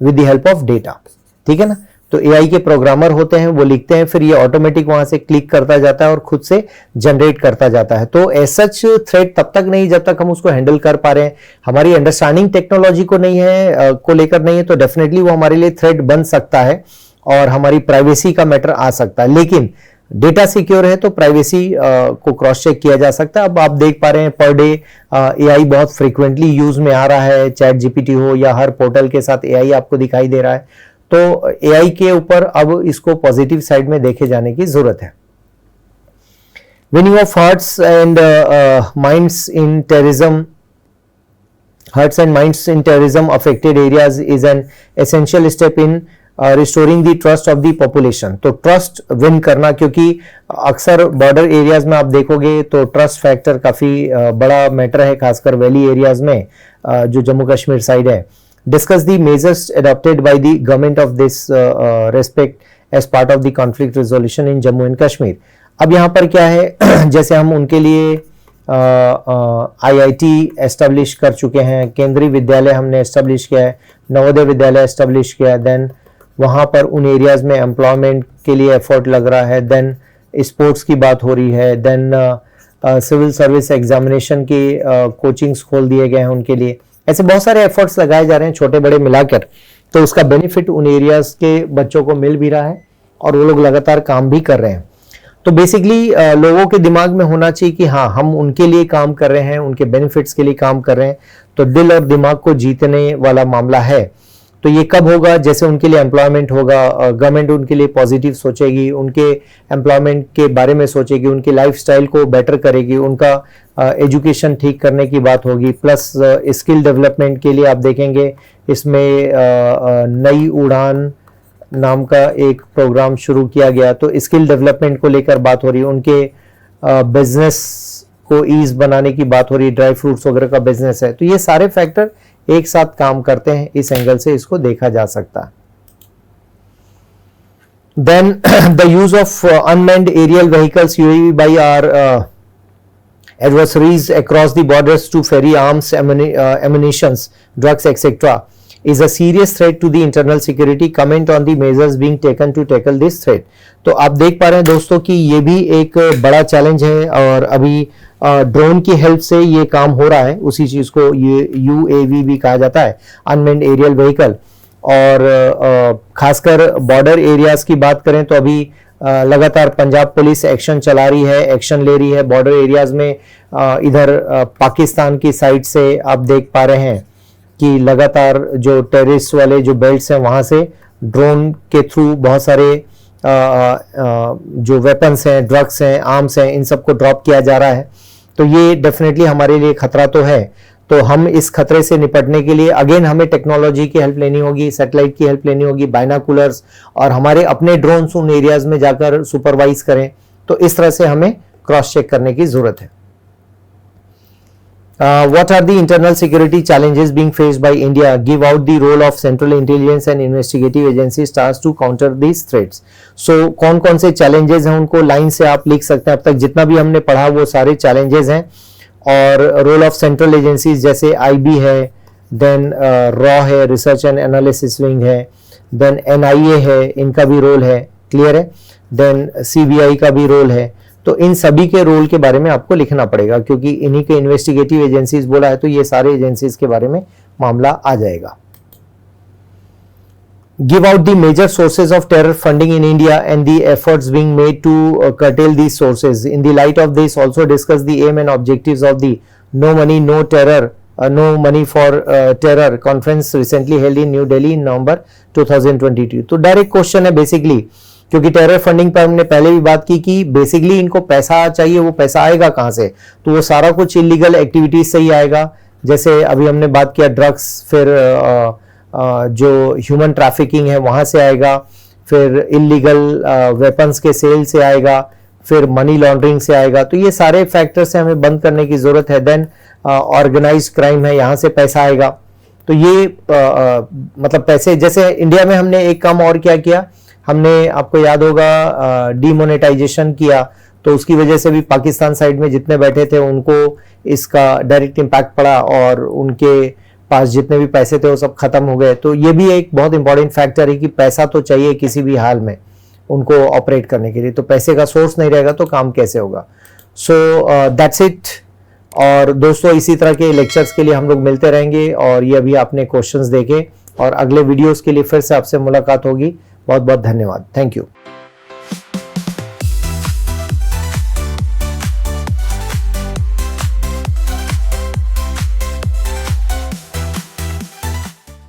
with the help of data, ठीक है ना। तो AI के प्रोग्रामर होते हैं, वो लिखते हैं, फिर ये ऑटोमेटिक वहां से क्लिक करता जाता है और खुद से जनरेट करता जाता है। तो एज सच थ्रेट तब तक नहीं जब तक हम उसको हैंडल कर पा रहे हैं। हमारी अंडरस्टैंडिंग टेक्नोलॉजी को नहीं है को लेकर नहीं है, तो डेफिनेटली वो हमारे लिए थ्रेट बन सकता है और हमारी प्राइवेसी का मैटर आ सकता है। लेकिन डेटा सिक्योर है तो प्राइवेसी को क्रॉस चेक किया जा सकता है। अब आप देख पा रहे हैं पर डे AI बहुत फ्रीक्वेंटली यूज में आ रहा है, चैट GPT हो या हर पोर्टल के साथ AI आपको दिखाई दे रहा है। तो AI के ऊपर अब इसको पॉजिटिव साइड में देखे जाने की जरूरत है। Winning of hearts and minds in terrorism, hearts and minds in terrorism affected areas is an essential step in restoring the trust of the population. तो ट्रस्ट विन करना, क्योंकि अक्सर बॉर्डर एरियाज में आप देखोगे तो ट्रस्ट फैक्टर काफी बड़ा मैटर है, खासकर वैली एरियाज में जो जम्मू कश्मीर साइड है। Discuss the measures adopted by the government of this respect as part of the conflict resolution in Jammu and Kashmir. अब यहाँ पर क्या है जैसे हम उनके लिए IIT एस्टेब्लिश कर चुके हैं, केंद्रीय विद्यालय हमने एस्टेब्लिश किया है, नवोदय विद्यालय एस्टेब्लिश किया है, देन वहाँ पर उन एरियाज में एम्प्लॉयमेंट के लिए एफर्ट लग रहा है, देन स्पोर्ट्स की बात हो रही है, देन सिविल सर्विस एग्जामिनेशन की कोचिंग्स खोल दिए गए हैं उनके लिए। ऐसे बहुत सारे एफर्ट्स लगाए जा रहे हैं छोटे बड़े मिलाकर। तो उसका बेनिफिट उन एरियाज के बच्चों को मिल भी रहा है और वो लोग लगातार काम भी कर रहे हैं। तो बेसिकली लोगों के दिमाग में होना चाहिए कि हाँ, हम उनके लिए काम कर रहे हैं, उनके बेनिफिट्स के लिए काम कर रहे हैं। तो दिल और दिमाग को जीतने वाला मामला है। तो ये कब होगा? जैसे उनके लिए एम्प्लॉयमेंट होगा, गवर्नमेंट उनके लिए पॉजिटिव सोचेगी, उनके एम्प्लॉयमेंट के बारे में सोचेगी, उनकी लाइफस्टाइल को बेटर करेगी, उनका एजुकेशन ठीक करने की बात होगी, प्लस स्किल डेवलपमेंट के लिए आप देखेंगे इसमें नई उड़ान नाम का एक प्रोग्राम शुरू किया गया। तो स्किल डेवलपमेंट को लेकर बात हो रही है, उनके बिजनेस को ईज बनाने की बात हो रही है, ड्राई फ्रूट्स वगैरह का बिजनेस है। तो ये सारे फैक्टर एक साथ काम करते हैं, इस एंगल से इसको देखा जा सकता है। Then the use of unmanned aerial vehicles UAV by our adversaries across the borders to ferry arms, ammunitions, drugs, etc. is a serious threat to the internal security. Comment on the measures being taken to tackle this threat. तो आप देख पा रहे हैं दोस्तों कि ये भी एक बड़ा चैलेंज है और अभी ड्रोन की हेल्प से ये काम हो रहा है। उसी चीज को ये UAV भी कहा जाता है, अनमैन्ड एरियल व्हीकल। और खासकर बॉर्डर एरियाज की बात करें तो अभी लगातार पंजाब पुलिस एक्शन चला रही है, एक्शन ले रही है बॉर्डर एरियाज में। इधर पाकिस्तान की साइड से आप देख पा रहे हैं कि लगातार जो टेररिस्ट वाले जो बेल्ट्स हैं वहां से ड्रोन के थ्रू बहुत सारे जो वेपन्स हैं, ड्रग्स हैं, आर्म्स हैं, इन सबको ड्रॉप किया जा रहा है। तो ये डेफिनेटली हमारे लिए खतरा तो है। तो हम इस खतरे से निपटने के लिए अगेन हमें टेक्नोलॉजी की हेल्प लेनी होगी, सैटेलाइट की हेल्प लेनी होगी, बाइनाकुलर्स, और हमारे अपने ड्रोन्स उन एरियाज में जाकर सुपरवाइज करें। तो इस तरह से हमें क्रॉस चेक करने की जरूरत है। What are the internal security challenges being faced by India? Give out the role of central intelligence and investigative agencies tasked to counter these threats. So कौन कौन से challenges हैं उनको लाइन से आप लिख सकते हैं। अब तक जितना भी हमने पढ़ा वो सारे challenges हैं। और रोल ऑफ सेंट्रल एजेंसीज जैसे IB है, देन रॉ है, रिसर्च एंड एनालिसिस विंग है, देन NIA है, इनका भी रोल है, क्लियर है। देन CBI का भी रोल है। तो इन सभी के रोल के बारे में आपको लिखना पड़ेगा क्योंकि इन्हीं के इन्वेस्टिगेटिव एजेंसीज बोला है तो ये सारे एजेंसीज के बारे में मामला आ जाएगा। Give out the major sources of terror funding in India and the efforts being made to curtail these sources. In the light of this, also discuss the aim and objectives of the No Money, No Terror, No Money for Terror conference recently held in New Delhi in November 2022. तो direct question है basically, क्योंकि terror funding पर हमने पहले भी बात की कि बेसिकली इनको पैसा चाहिए, वो पैसा आएगा कहाँ से? तो वो सारा कुछ इलीगल एक्टिविटीज से ही आएगा। जैसे अभी हमने बात किया ड्रग्स, फिर जो ह्यूमन ट्रैफिकिंग है वहां से आएगा, फिर इलीगल वेपन्स के सेल से आएगा, फिर मनी लॉन्ड्रिंग से आएगा। तो ये सारे फैक्टर्स हमें बंद करने की जरूरत है। देन ऑर्गेनाइज्ड क्राइम है, यहाँ से पैसा आएगा। तो ये मतलब पैसे, जैसे इंडिया में हमने एक काम और क्या किया, हमने आपको याद होगा डीमोनेटाइजेशन किया, तो उसकी वजह से भी पाकिस्तान साइड में जितने बैठे थे उनको इसका डायरेक्ट इम्पैक्ट पड़ा और उनके पास जितने भी पैसे थे वो सब खत्म हो गए। तो ये भी एक बहुत इंपॉर्टेंट फैक्टर है कि पैसा तो चाहिए किसी भी हाल में उनको ऑपरेट करने के लिए। तो पैसे का सोर्स नहीं रहेगा तो काम कैसे होगा? So that's it. और दोस्तों इसी तरह के लेक्चर्स के लिए हम लोग मिलते रहेंगे। और ये अभी आपने क्वेश्चंस देखे और अगले वीडियोस के लिए फिर से आपसे मुलाकात होगी। बहुत बहुत धन्यवाद। Thank you.